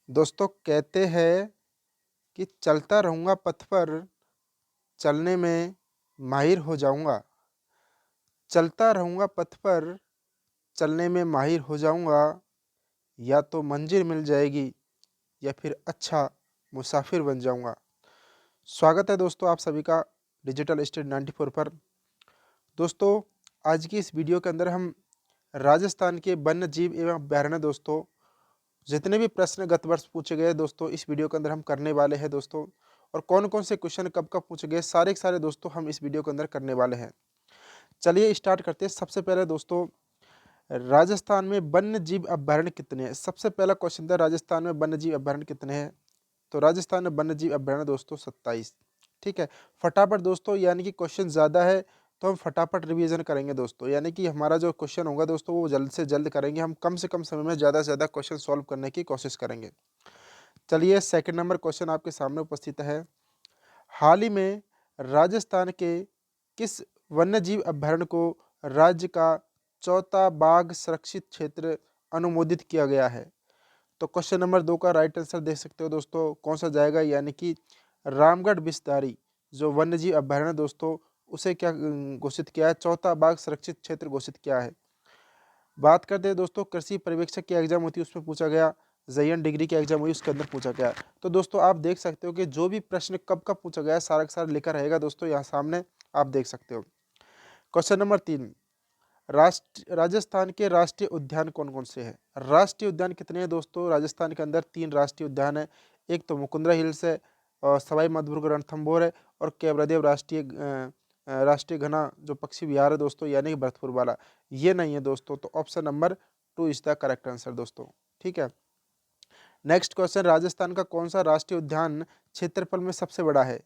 दोस्तों कहते हैं कि चलता रहूँगा पथ पर, चलने में माहिर हो जाऊँगा। चलता रहूँगा पथ पर, चलने में माहिर हो जाऊँगा। या तो मंजिल मिल जाएगी या फिर अच्छा मुसाफिर बन जाऊँगा। स्वागत है दोस्तों आप सभी का डिजिटल स्टेट 94 पर। दोस्तों आज की इस वीडियो के अंदर हम राजस्थान के वन्य जीव एवं अभयारण्य दोस्तों जितने भी प्रश्न गत वर्ष पूछे गए दोस्तों इस वीडियो के अंदर हम करने वाले हैं दोस्तों। और कौन कौन से क्वेश्चन कब कब पूछे गए सारे के सारे दोस्तों हम इस वीडियो के अंदर करने वाले हैं। चलिए स्टार्ट करते हैं। सबसे पहले दोस्तों राजस्थान में वन्य जीव अभयारण्य कितने हैं। सबसे पहला क्वेश्चन था राजस्थान में वन्य जीव अभयारण्य कितने हैं। तो राजस्थान में वन्य जीव अभयारण्य दोस्तों 27। ठीक है, फटाफट दोस्तों यानी कि क्वेश्चन ज़्यादा है तो हम फटाफट रिवीजन करेंगे दोस्तों, यानी कि हमारा जो क्वेश्चन होगा दोस्तों वो जल्द से जल्द करेंगे। हम कम से कम समय में ज़्यादा से ज़्यादा क्वेश्चन सॉल्व करने की कोशिश करेंगे। चलिए सेकंड नंबर क्वेश्चन आपके सामने उपस्थित है। हाल ही में राजस्थान के किस वन्यजीव अभयारण्य को राज्य का चौथा बाघ संरक्षित क्षेत्र अनुमोदित किया गया है। तो क्वेश्चन नंबर 2 का राइट आंसर देख सकते हो दोस्तों कौन सा जाएगा, यानी कि रामगढ़ बिस्तारी जो वन्यजीव अभयारण्य दोस्तों उसे क्या घोषित किया है, चौथा बाघ संरक्षित क्षेत्र घोषित किया है। बात करते हैं दोस्तों कृषि पर्यवेक्षक की एग्जाम होती है उसमें पूछा गया, जयन डिग्री की एग्जाम हुई उसके अंदर पूछा गया। तो दोस्तों आप देख सकते हो कि जो भी प्रश्न कब कब पूछा गया है सारा का सारा लिखा रहेगा दोस्तों यहाँ सामने आप देख सकते हो। क्वेश्चन नंबर 3, राजस्थान के राष्ट्रीय उद्यान कौन कौन से हैं। राष्ट्रीय उद्यान कितने हैं दोस्तों। राजस्थान के अंदर 3 राष्ट्रीय उद्यान है। एक तो मुकुंदरा हिल्स है और सवाई माधोपुर का रणथंभौर है और केवलादेव राष्ट्रीय घना जो पक्षी विहार है दोस्तों यानी कि भरतपुर वाला, ये नहीं है दोस्तों। तो option number 2 is the correct answer दोस्तों। ठीक है, नेक्स्ट क्वेश्चन, राजस्थान का कौन सा राष्ट्रीय उद्यान क्षेत्रफल में सबसे बड़ा है।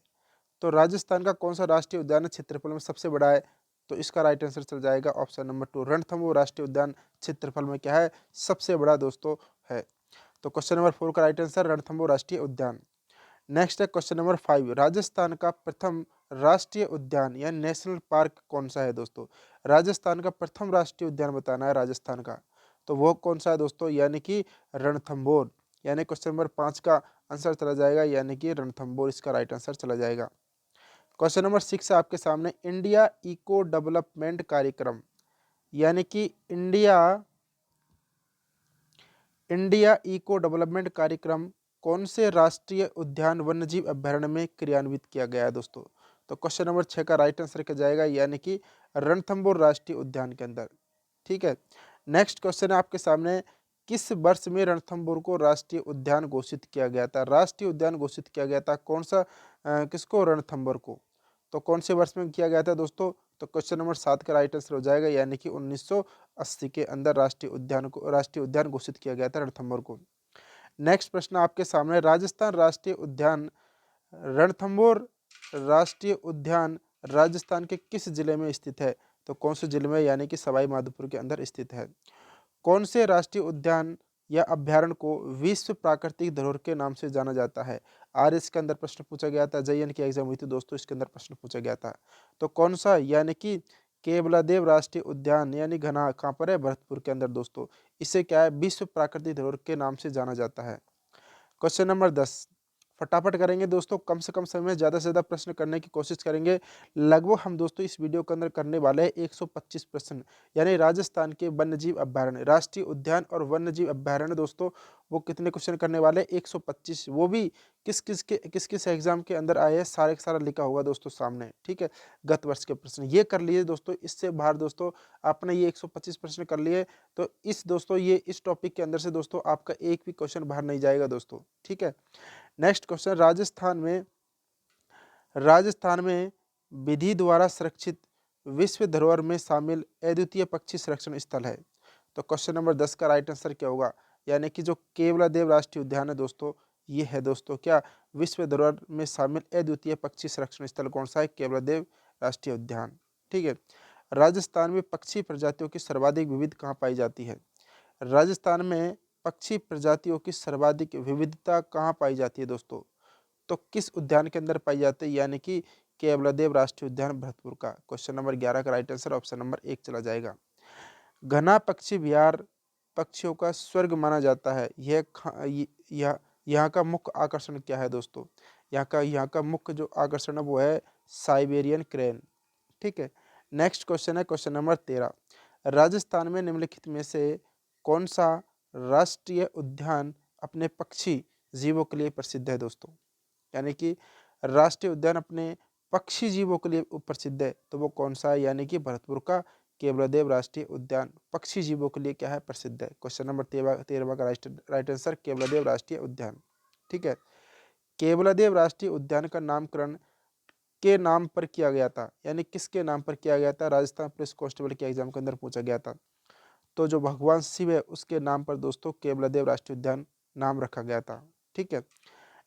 तो राजस्थान का कौन सा राष्ट्रीय उद्यान क्षेत्रफल में सबसे बड़ा है। तो इसका राइट आंसर चल जाएगा ऑप्शन नंबर 2, रणथंभौर राष्ट्रीय उद्यान क्षेत्रफल में क्या है, सबसे बड़ा दोस्तों है। तो क्वेश्चन नंबर 4 का राइट आंसर रणथंभौर राष्ट्रीय उद्यान। नेक्स्ट है क्वेश्चन नंबर 5, राजस्थान का प्रथम राष्ट्रीय उद्यान या नेशनल पार्क कौन सा है दोस्तों। राजस्थान का प्रथम राष्ट्रीय उद्यान बताना है राजस्थान का, तो वो कौन सा है दोस्तों, यानी कि रणथंभौर। यानी क्वेश्चन नंबर 5 का आंसर चला जाएगा यानी कि रणथंभौर इसका राइट आंसर चला जाएगा। क्वेश्चन नंबर 6 है आपके सामने, इंडिया इको डेवलपमेंट कार्यक्रम यानी कि इंडिया इको डेवलपमेंट कार्यक्रम कौन से राष्ट्रीय उद्यान वन्यजीव अभयारण्य में क्रियान्वित किया गया है दोस्तों। तो क्वेश्चन नंबर 6 का राइट आंसर क्या जाएगा, यानी कि रणथंभौर राष्ट्रीय उद्यान के अंदर। ठीक है, नेक्स्ट क्वेश्चन है आपके सामने, किस वर्ष में रणथंभौर को राष्ट्रीय उद्यान घोषित किया गया था। राष्ट्रीय उद्यान घोषित किया गया था कौन सा, किसको, रणथंभौर को। तो कौन से वर्ष में किया गया था दोस्तों। तो क्वेश्चन नंबर 7 का राइट आंसर हो जाएगा यानी कि 1980 के अंदर राष्ट्रीय उद्यान घोषित किया गया था रणथंभौर को। नेक्स्ट प्रश्न आपके सामने, राजस्थान राष्ट्रीय उद्यान रणथंभौर राष्ट्रीय उद्यान राजस्थान के किस जिले में स्थित है। तो कौन से जिले में, यानी कि सवाई माधोपुर के अंदर स्थित है। कौन से राष्ट्रीय उद्यान या अभ्यारण्य को विश्व प्राकृतिक धरोहर के नाम से जाना जाता है। आरएस के अंदर प्रश्न पूछा गया था, जेईएन की एग्जाम हुई थी दोस्तों इसके अंदर प्रश्न पूछा गया था। तो कौन सा, यानी कि केवलादेव राष्ट्रीय उद्यान यानी घना कहाँ पर है, भरतपुर के अंदर दोस्तों। इसे क्या है, विश्व प्राकृतिक धरोहर के नाम से जाना जाता है। क्वेश्चन नंबर 10 फटाफट करेंगे दोस्तों, कम से कम समय में ज़्यादा से ज़्यादा प्रश्न करने की कोशिश करेंगे। लगभग हम दोस्तों इस वीडियो के अंदर करने वाले हैं 125 प्रश्न, यानी राजस्थान के वन्यजीव अभयारण्य राष्ट्रीय उद्यान और वन्यजीव अभयारण्य दोस्तों वो कितने क्वेश्चन करने वाले हैं, 125। वो भी किस किस एग्जाम के अंदर आए हैं सारे का सारा लिखा होगा दोस्तों सामने। ठीक है, गत वर्ष के प्रश्न ये कर लिए दोस्तों, इससे बाहर दोस्तों आपने ये 125 प्रश्न कर लिए तो इस टॉपिक के अंदर से दोस्तों आपका एक भी क्वेश्चन बाहर नहीं जाएगा दोस्तों। ठीक है, नेक्स्ट क्वेश्चन, राजस्थान में विधि द्वारा संरक्षित विश्व धरोहर में शामिल अद्वितीय पक्षी संरक्षण स्थल है। तो क्वेश्चन नंबर 10 का राइट आंसर क्या होगा, यानी कि जो केवलादेव राष्ट्रीय उद्यान है दोस्तों ये है दोस्तों क्या, विश्व धरोहर में शामिल अद्वितीय पक्षी संरक्षण स्थल कौन सा है, केवलादेव राष्ट्रीय उद्यान। ठीक है, राजस्थान में पक्षी प्रजातियों की सर्वाधिक विविध कहाँ पाई जाती है। राजस्थान में पक्षी प्रजातियों की सर्वाधिक विविधता कहाँ पाई जाती है दोस्तों। तो किस उद्यान के अंदर पाई जाती है, यानी कि केवलादेव राष्ट्रीय उद्यान भरतपुर का। क्वेश्चन नंबर 11 का राइट आंसर ऑप्शन नंबर 1 चला जाएगा। घना पक्षी विहार पक्षियों का स्वर्ग माना जाता है, यह यहाँ का मुख्य आकर्षण क्या है दोस्तों? यहाँ का मुख्य जो आकर्षण है वो है साइबेरियन क्रेन। ठीक है। नेक्स्ट क्वेश्चन है क्वेश्चन नंबर 13। राजस्थान में निम्नलिखित में से कौन सा राष्ट्रीय उद्यान अपने पक्षी जीवों के लिए प्रसिद्ध है दोस्तों? यानी कि राष्ट्रीय उद्यान अपने पक्षी जीवों के लिए प्रसिद्ध है, तो वो कौन सा है? यानी कि भरतपुर का केवलादेव राष्ट्रीय उद्यान पक्षी जीवों के लिए क्या है? प्रसिद्ध है। क्वेश्चन नंबर 13 का राइट आंसर केवलादेव राष्ट्रीय उद्यान। ठीक है। केवलादेव राष्ट्रीय उद्यान का नामकरण के नाम पर किया गया था, यानी किसके नाम पर किया गया था? राजस्थान पुलिस कांस्टेबल के एग्जाम के अंदर पूछा गया था। तो जो भगवान शिव है उसके नाम पर दोस्तों केवलादेव राष्ट्रीय उद्यान नाम रखा गया था। ठीक है।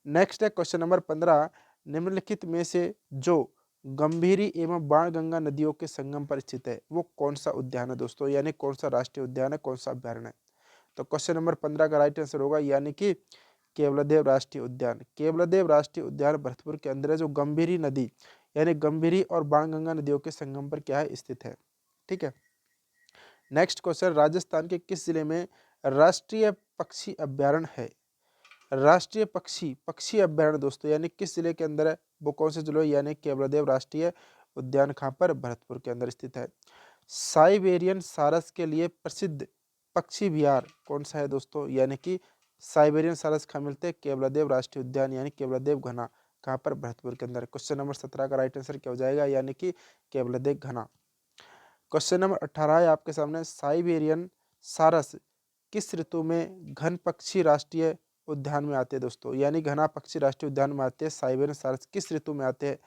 नेक्स्ट है क्वेश्चन नंबर 15। निम्नलिखित में से जो गंभीरी एवं बाणगंगा नदियों के संगम पर स्थित है वो कौन सा उद्यान है दोस्तों? यानी कौन सा राष्ट्रीय उद्यान है, कौन सा अभ्यारण्य है? तो क्वेश्चन नंबर 15 का राइट आंसर होगा यानी कि केवलादेव राष्ट्रीय उद्यान। केवलादेव राष्ट्रीय उद्यान भरतपुर के अंदर है, जो गंभीरी नदी यानी गंभीरी और बाणगंगा नदियों के संगम पर क्या है? स्थित है। ठीक है। नेक्स्ट क्वेश्चन, राजस्थान के किस जिले में राष्ट्रीय पक्षी अभ्यारण्य है? राष्ट्रीय पक्षी अभ्यारण्य दोस्तों यानी किस जिले के अंदर है? वो कौन से जिले? यानी केवलादेव राष्ट्रीय उद्यान कहाँ पर? भरतपुर के अंदर स्थित है। साइबेरियन सारस के लिए प्रसिद्ध पक्षी विहार कौन सा है दोस्तों? यानी कि साइबेरियन सारस कहाँ मिलते हैं? केवलादेव राष्ट्रीय उद्यान यानी केवलादेव घना कहाँ पर? भरतपुर के अंदर। क्वेश्चन नंबर 17 का राइट आंसर क्या हो जाएगा? यानी कि केवलादेव घना। क्वेश्चन नंबर 18 है आपके सामने, साइबेरियन सारस किस ऋतु में घन पक्षी राष्ट्रीय उद्यान में आते हैं दोस्तों? यानी घना पक्षी राष्ट्रीय उद्यान में आते हैं साइबेरियन सारस किस ऋतु में आते हैं?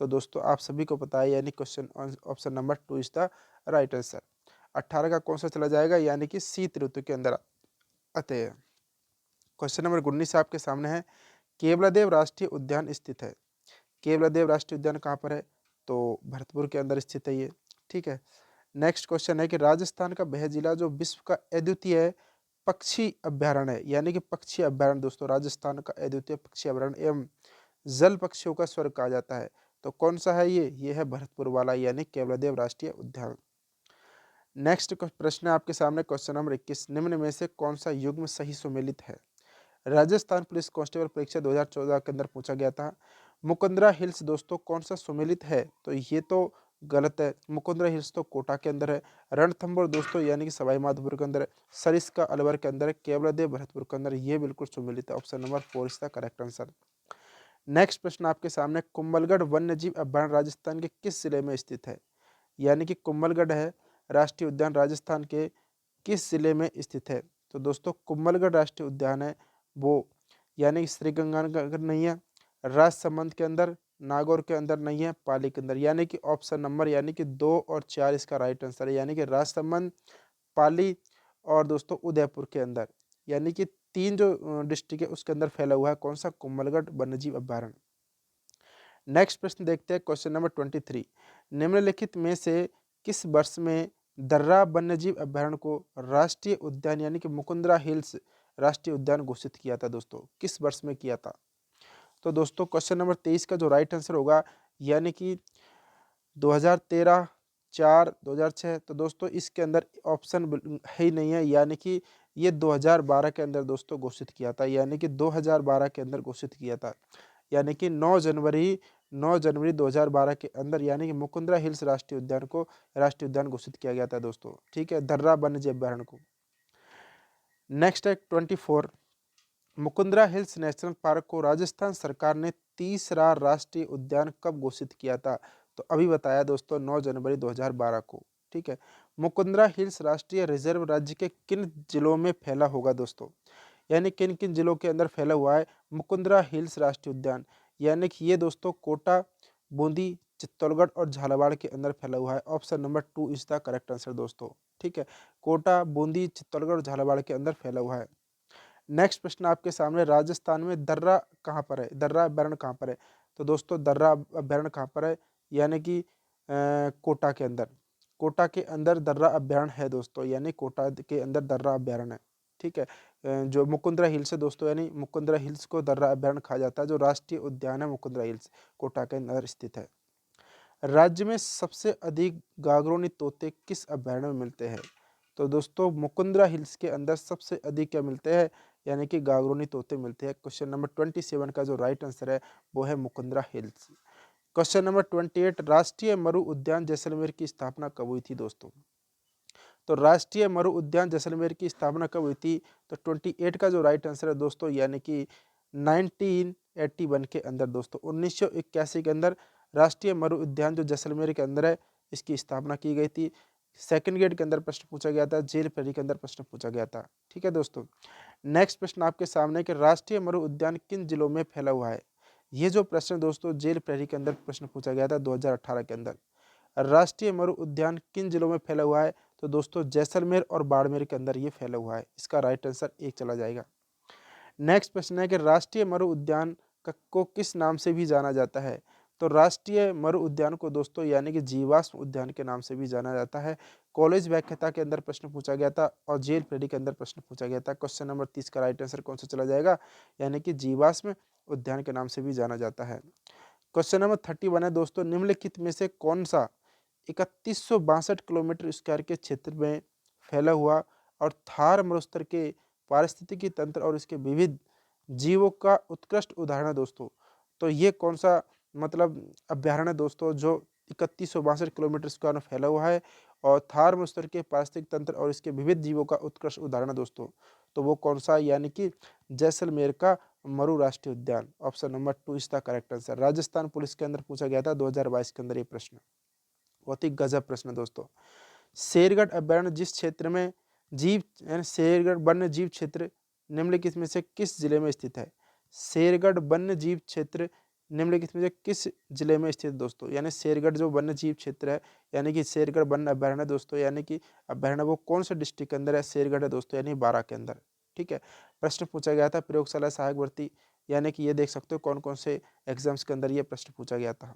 तो दोस्तों आप सभी को पता है, यानी question option number 2 is the right answer. 18 का कौन सा चला जाएगा? यानी कि शीत ऋतु के अंदर आते हैं। क्वेश्चन नंबर 19 आपके सामने है, केवलादेव राष्ट्रीय उद्यान स्थित है। केवलादेव राष्ट्रीय उद्यान कहाँ पर है? तो भरतपुर के अंदर स्थित है ये। ठीक है। नेक्स्ट क्वेश्चन है कि राजस्थान का वह जिला जो विश्व का अद्वितीय पक्षी अभ्यारण्य है, यानी कि पक्षी अभ्यारण्य दोस्तों राजस्थान का अद्वितीय पक्षी अभ्यारण्य एवं जल पक्षियों का स्वर्ग कहा जाता है, तो कौन सा है ये है भरतपुर वाला यानी केवलादेव राष्ट्रीय उद्यान। नेक्स्ट प्रश्न है आपके सामने क्वेश्चन नंबर 21। निम्न में से कौन सा युग्म सही सुमेलित है? राजस्थान पुलिस कांस्टेबल परीक्षा 2014 के अंदर पूछा गया था। मुकुंदरा हिल्स दोस्तों कौन सा सुमेलित है? तो ये तो गलत है। मुकुंदरा हिल्स तो कोटा के अंदर है। रणथंभौर दोस्तों यानी कि सवाई माधोपुर के अंदर है। सरिस्का अलवर के अंदर है। केवलादेव भरतपुर के अंदर, ये बिल्कुल सुमेलित है। Option number 4 is the correct answer. Next प्रश्न आपके सामने, कुंभलगढ़ वन्यजीव अभ्यारण्य राजस्थान के किस जिले में स्थित है? यानी कि कुंभलगढ़ है राष्ट्रीय उद्यान राजस्थान के किस जिले में स्थित है? तो दोस्तों कुंभलगढ़ राष्ट्रीय उद्यान है वो यानी श्रीगंगानगर नहीं है, राजसमंद के अंदर, नागौर के अंदर नहीं है, पाली के अंदर, यानी कि ऑप्शन नंबर यानी कि 2 और 4 इसका राइट आंसर है। यानी कि राजसमंद, पाली और दोस्तों उदयपुर के अंदर, यानी कि 3 जो डिस्ट्रिक्ट है उसके अंदर फैला हुआ है कौन सा? कुंभलगढ़ वन्यजीव अभ्यारण्य। नेक्स्ट प्रश्न देखते हैं क्वेश्चन नंबर 23। निम्नलिखित में से किस वर्ष में दर्रा वन्यजीव अभ्यारण्य को राष्ट्रीय उद्यान यानी कि मुकुंदरा हिल्स राष्ट्रीय उद्यान घोषित किया था दोस्तों? किस वर्ष में किया था? तो दोस्तों क्वेश्चन नंबर 23 का जो राइट आंसर होगा यानी कि 2013, 4, 2006। तो दोस्तों इसके अंदर ऑप्शन है ही नहीं है, यानी कि ये 2012 के अंदर दोस्तों घोषित किया था, यानी कि 2012 के अंदर घोषित किया था, यानी कि 9 जनवरी 2012 के अंदर, यानी कि मुकुंदरा हिल्स राष्ट्रीय उद्यान को राष्ट्रीय उद्यान घोषित किया गया था दोस्तों। ठीक है, दर्रा वन्यजीव अभ्यारण्य को। नेक्स्ट है 24। मुकुंदरा हिल्स नेशनल पार्क को राजस्थान सरकार ने तीसरा राष्ट्रीय उद्यान कब घोषित किया था? तो अभी बताया दोस्तों 9 जनवरी 2012 को। ठीक है। मुकुंदरा हिल्स राष्ट्रीय रिजर्व राज्य के किन जिलों में फैला होगा दोस्तों? यानी किन किन जिलों के अंदर फैला हुआ है मुकुंदरा हिल्स राष्ट्रीय उद्यान? यानी कि ये दोस्तों कोटा, बूंदी, चित्तौड़गढ़ और झालावाड़ के अंदर फैला हुआ है। Option number 2 is the correct answer दोस्तों। ठीक है, कोटा, बूंदी, चित्तौड़गढ़ और झालावाड़ के अंदर फैला हुआ है। नेक्स्ट प्रश्न आपके सामने, राजस्थान में दर्रा कहाँ पर है? दर्रा अभ्यारण्य कहाँ पर है? तो दोस्तों दर्रा अभ्यारण्य कहाँ पर है? यानी कि कोटा के अंदर। कोटा के अंदर दर्रा अभ्यारण्य है दोस्तों, यानी कोटा के अंदर दर्रा अभ्यारण्य है। ठीक है। जो मुकुंदरा हिल्स है दोस्तों, यानी मुकुंदरा हिल्स को दर्रा अभ्यारण्य कहा जाता है। जो राष्ट्रीय उद्यान है मुकुंदरा हिल्स कोटा के अंदर स्थित है। राज्य में सबसे अधिक गागरोनी तोते किस अभ्यारण्य में मिलते हैं? तो दोस्तों मुकुंदरा हिल्स के अंदर सबसे अधिक क्या मिलते हैं? यानी कि गागरोनी तोते मिलते हैं। क्वेश्चन नंबर 27 का जो राइट आंसर है वो है मुकुंदरा हिल्स। क्वेश्चन नंबर 28 राष्ट्रीय मरु उद्यान जैसलमेर की स्थापना कब हुई थी दोस्तों? तो राष्ट्रीय मरु उद्यान जैसलमेर की स्थापना कब हुई थी? तो 28 का जो राइट आंसर है दोस्तों यानी कि 1981 के अंदर दोस्तों, 1981 के अंदर राष्ट्रीय मरु उद्यान जो जैसलमेर के अंदर है इसकी स्थापना की गई थी। सेकंड ग्रेड के अंदर प्रश्न पूछा गया था, जेल प्रेरी के अंदर प्रश्न पूछा गया था। ठीक है दोस्तों, नेक्स्ट प्रश्न आपके सामने कि राष्ट्रीय मरु उद्यान किन जिलों में फैला हुआ है? ये जो प्रश्न दोस्तों जेल प्रेरी के अंदर प्रश्न पूछा गया था 2018 के अंदर। राष्ट्रीय मरु उद्यान किन जिलों में फैला हुआ है? तो दोस्तों जैसलमेर और बाड़मेर के अंदर ये फैला हुआ है। इसका राइट आंसर 1 चला जाएगा। नेक्स्ट प्रश्न है कि राष्ट्रीय मरु उद्यान को किस नाम से भी जाना जाता है? तो राष्ट्रीय मरु उद्यान को दोस्तों यानी कि जीवाश्म उद्यान के नाम से भी जाना जाता है। कॉलेज व्याख्याता के अंदर प्रश्न पूछा गया था और जेल प्रेरी के अंदर प्रश्न पूछा गया था। क्वेश्चन नंबर 30 का राइट आंसर कौन सा चला जाएगा? यानी कि जीवाश्म उद्यान के नाम से भी जाना जाता है। क्वेश्चन नंबर 31 है दोस्तों, निम्नलिखित में से कौन सा 3162 किलोमीटर स्क्वायर के क्षेत्र में फैला हुआ और थार मरुस्थल के पारिस्थितिकी तंत्र और इसके विविध जीवों का उत्कृष्ट उदाहरण है दोस्तों? तो ये कौन सा मतलब अभ्यारण्य दोस्तों जो 3162 किलोमीटर स्क्वायर में फैला हुआ है और थार मरुस्थल के पारिस्थितिक तंत्र और इसके विविध जीवों का उत्कृष्ट उदाहरण है दोस्तों? तो वो कौन सा, यानी कि जैसलमेर का मरु राष्ट्रीय उद्यान। Option number 2 is the correct answer. Rajasthan police के अंदर पूछा गया था 2022 के अंदर ये प्रश्न। बहुत ही गजब प्रश्न दोस्तों। शेरगढ़ अभ्यारण्य जिस क्षेत्र में जीव यानी शेरगढ़ वन्य जीव क्षेत्र निम्नलिखित में से किस जिले में स्थित है? शेरगढ़ वन्य जीव क्षेत्र निम्नलिखित में से किस जिले में स्थित है दोस्तों? यानी शेरगढ़ जो वन्य जीव क्षेत्र है यानी कि शेरगढ़ वन्य अभ्यारण्य दोस्तों, यानी कि अभ्यारण्य वो कौन से डिस्ट्रिक्ट के अंदर है? शेरगढ़ है दोस्तों, यानी बारां के अंदर। ठीक है, प्रश्न पूछा गया था प्रयोगशाला सहायक भर्ती, यानी कि ये देख सकते हो कौन कौन से एग्जाम्स के अंदर ये प्रश्न पूछा गया था।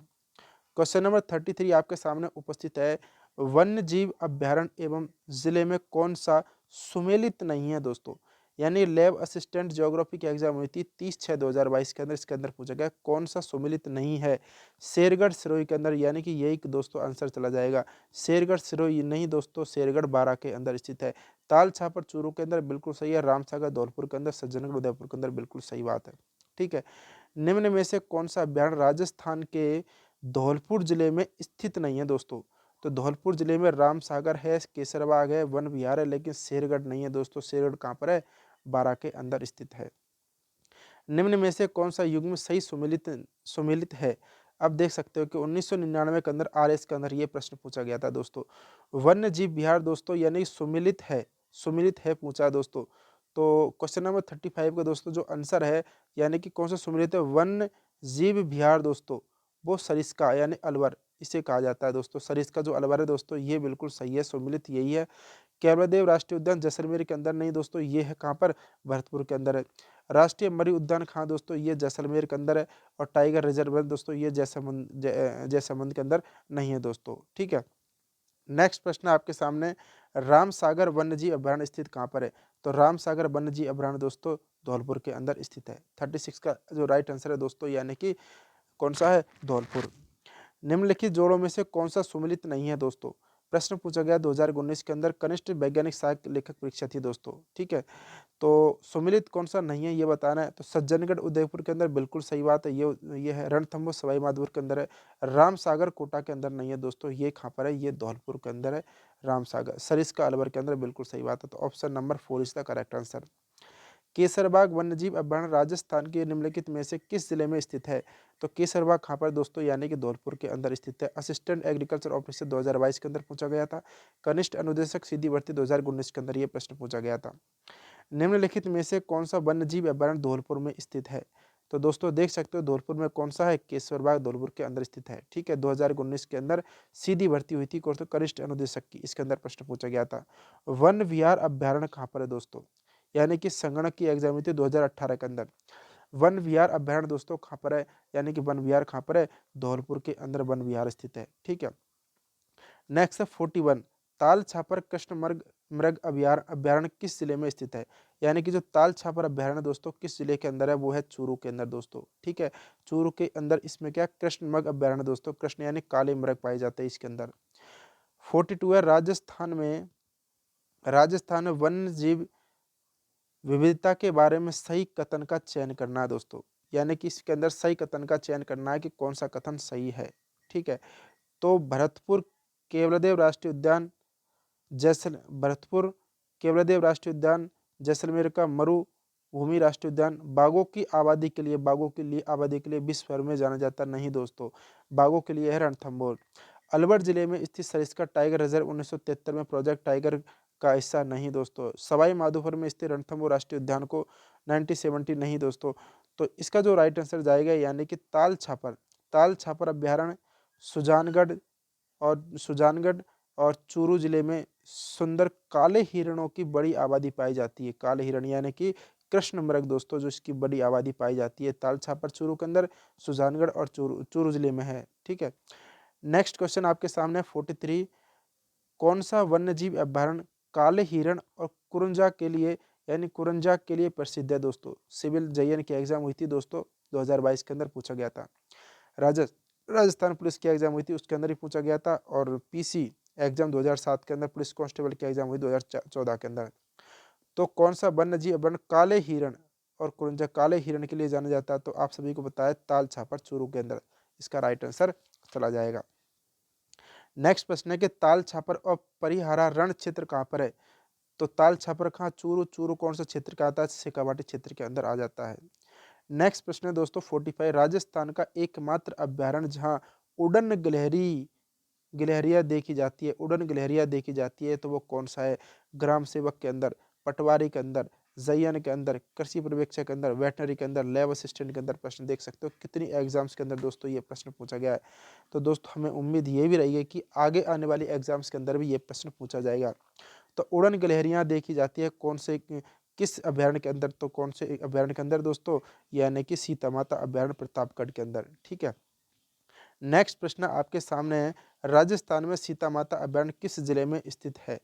क्वेश्चन नंबर 33 आपके सामने उपस्थित है, वन्य जीव अभ्यारण्य एवं जिले में कौन सा सुमेलित नहीं है दोस्तों? यानी लैब असिस्टेंट ज्योग्राफी की एग्जाम हुई थी 30/6/2022 के अंदर, इसके अंदर पूछा गया कौन सा सुमेलित नहीं है? शेरगढ़ सिरोही के अंदर, यानी कि यही दोस्तों आंसर चला जाएगा। शेरगढ़ सिरोही नहीं दोस्तों, शेरगढ़ बारां के अंदर स्थित है। ताल छापर चूरू के अंदर बिल्कुल सही है। रामसागर धौलपुर के अंदर, सज्जनगढ़ उदयपुर के अंदर बिल्कुल सही बात है। ठीक है, निम्न में से कौन सा अभ्यारण्य राजस्थान के धौलपुर जिले में स्थित नहीं है दोस्तों? तो धौलपुर जिले में रामसागर है, केसरबाग है, वन विहार है, लेकिन शेरगढ़ नहीं है दोस्तों। शेरगढ़ कहाँ पर है? बारां के अंदर स्थित है। निम्न में से कौन सा युग्म सही सुमेलित सुमेलित है? अब देख सकते हो कि 1999 के अंदर आरएस के अंदर ये प्रश्न पूछा गया था दोस्तों। वन्य जीव विहार दोस्तों यानी सुमेलित है पूछा दोस्तों। तो क्वेश्चन नंबर 35 का दोस्तों जो आंसर है यानी कि कौन सा सुमेलित है? वन्य जीव विहार दोस्तों वो सरिस्का यानी अलवर इसे कहा जाता है दोस्तों। सरिस्का जो अलवर है दोस्तों ये बिल्कुल सही है, सुमेलित यही है। कैमरादेव राष्ट्रीय उद्यान जैसलमेर के अंदर नहीं दोस्तों, ये है कहाँ पर? भरतपुर के अंदर है। राष्ट्रीय मरु उद्यान कहाँ दोस्तों? ये जैसलमेर के अंदर है। और टाइगर रिजर्व दोस्तों ये जैसलमेर के अंदर नहीं है दोस्तों। ठीक है, नेक्स्ट प्रश्न आपके सामने, रामसागर वन्यजीव अभ्यारण्य स्थित कहाँ पर है? तो रामसागर वन्यजीव अभ्यारण्य दोस्तों धौलपुर के अंदर स्थित है। 36 का जो राइट आंसर है दोस्तों यानी कि कौन सा है? धौलपुर। निम्नलिखित जोड़ों में से कौन सा सुमेलित नहीं है दोस्तों? प्रश्न पूछा गया 2019 के अंदर, कनिष्ठ वैज्ञानिक सहायक लेखक परीक्षा थी दोस्तों। ठीक है, तो सुमेलित कौन सा नहीं है ये बताना है। तो सज्जनगढ़ उदयपुर के अंदर बिल्कुल सही बात है, ये है। रणथंभौर सवाई माधोपुर के अंदर है। रामसागर कोटा के अंदर नहीं है दोस्तों, ये कहाँ पर है? ये धौलपुर के अंदर है रामसागर। सरिस्का अलवर के अंदर बिल्कुल सही बात है। तो option number 4 is the correct answer. Kesarbagh वन्यजीव अभ्यारण्य राजस्थान के निम्नलिखित में से किस जिले में स्थित है? तो केसरबाग कहाँ पर दोस्तों? यानी कि धौलपुर के अंदर स्थित है। असिस्टेंट एग्रीकल्चर ऑफिसर 2022 के अंदर पूछा गया था। कनिष्ठ अनुदेशक सीधी भर्ती 2019 के अंदर ये प्रश्न पूछा गया था। निम्नलिखित में से कौन सा वन्यजीव अभ्यारण्य धौलपुर में स्थित है? तो दोस्तों देख सकते हो धौलपुर में कौन सा है? केसरबाग धौलपुर के अंदर स्थित है। ठीक है, 2019 के अंदर सीधी भर्ती हुई थी कनिष्ठ अनुदेशक की, इसके अंदर प्रश्न पूछा गया था। वन विहार अभ्यारण्य कहाँ पर है दोस्तों? यानी कि संगणक की एग्जाम हुई थी 2018 के अंदर। वन विहार अभ्यारण्य दोस्तों कहाँ पर है? यानी कि वन विहार कहाँ पर है? धौलपुर के अंदर वन विहार स्थित है। ठीक है, नेक्स्ट है 41, ताल छापर कृष्ण मृग मृग अभ्यारण्य किस जिले में स्थित है? यानी कि जो ताल छापर अभ्यारण्य दोस्तों किस जिले के अंदर है? वो है चूरू के अंदर दोस्तों। ठीक है, चूरू के अंदर इसमें क्या कृष्ण मृग अभ्यारण्य दोस्तों, कृष्ण यानी काले मृग पाए जाते हैं इसके अंदर। 42 है, राजस्थान में वन्य जीव विविधता के बारे में सही कथन का चयन करना है दोस्तों, यानी कि इसके अंदर सही कथन का चयन करना है कि कौन सा कथन सही है। ठीक है, तो भरतपुर केवलदेव राष्ट्रीय उद्यान भरतपुर केवलदेव राष्ट्रीय उद्यान, जैसलमेर का मरुभूमि राष्ट्रीय उद्यान बाघों के लिए विश्व भर में जाना जाता नहीं दोस्तों, बाघों के लिए है रणथंभौर। अलवर जिले में स्थित सरिस्का टाइगर रिजर्व 1973 में प्रोजेक्ट टाइगर का हिस्सा नहीं दोस्तों। सवाई माधोपुर में स्थित रणथंभौर राष्ट्रीय उद्यान को 1970 नहीं दोस्तों। तो इसका जो राइट आंसर जाएगा यानी कि ताल छापर अभ्यारण्य सुजानगढ़ और चूरू जिले में सुंदर काले हिरणों की बड़ी आबादी पाई जाती है। काले हिरण यानी कि कृष्ण मृग दोस्तों, जो इसकी बड़ी आबादी पाई जाती है ताल छापर चूरू के अंदर, सुजानगढ़ और चूरू जिले में है। ठीक है, नेक्स्ट क्वेश्चन आपके सामने 43, कौन सा वन्य जीव अभ्यारण्य काले हिरण और कुरंजा के लिए प्रसिद्ध है दोस्तों। सिविल जयन की एग्जाम हुई थी दोस्तों 2022 के अंदर पूछा गया था। राजस्थान पुलिस की एग्जाम हुई थी उसके अंदर ही पूछा गया था, और पीसी एग्जाम 2007 के अंदर पुलिस कांस्टेबल की एग्जाम हुई 2014 के अंदर। तो कौन सा वन्य जीव अभ्यारण्य काले हिरण और कुरंजा काले हिरण के लिए जाना जाता है, तो आप सभी को बताया ताल छापर चूरू के अंदर, इसका राइट आंसर चला जाएगा। नेक्स्ट प्रश्न है कि ताल छापर और परिहारा रण क्षेत्र कहाँ पर है, तो ताल छापर कहाँ, चूरू कौन सा क्षेत्र का आता है, शेखावाटी क्षेत्र के अंदर आ जाता है। नेक्स्ट प्रश्न है दोस्तों 45, राजस्थान का एकमात्र अभ्यारण्य जहाँ उड़न गिलहरियां देखी जाती है तो वो कौन सा है। ग्राम सेवक के अंदर, पटवारी के अंदर, जयन के अंदर, कृषि पर्यवेक्षक के अंदर, वेटनरी के अंदर, लैब असिस्टेंट के अंदर। प्रश्न देख सकते हो कितनी एग्जाम्स के अंदर दोस्तों ये प्रश्न पूछा गया है। तो दोस्तों हमें उम्मीद ये भी रही है कि आगे आने वाली एग्जाम्स के अंदर भी ये प्रश्न पूछा जाएगा। तो उड़न गिलहरियां देखी जाती है किस अभ्यारण्य के अंदर, तो कौन से अभ्यारण्य के अंदर दोस्तों, यानी कि सीता माता अभ्यारण्य प्रतापगढ़ के अंदर। ठीक है, नेक्स्ट प्रश्न आपके सामने है, राजस्थान में सीता माता अभ्यारण्य किस जिले में स्थित है,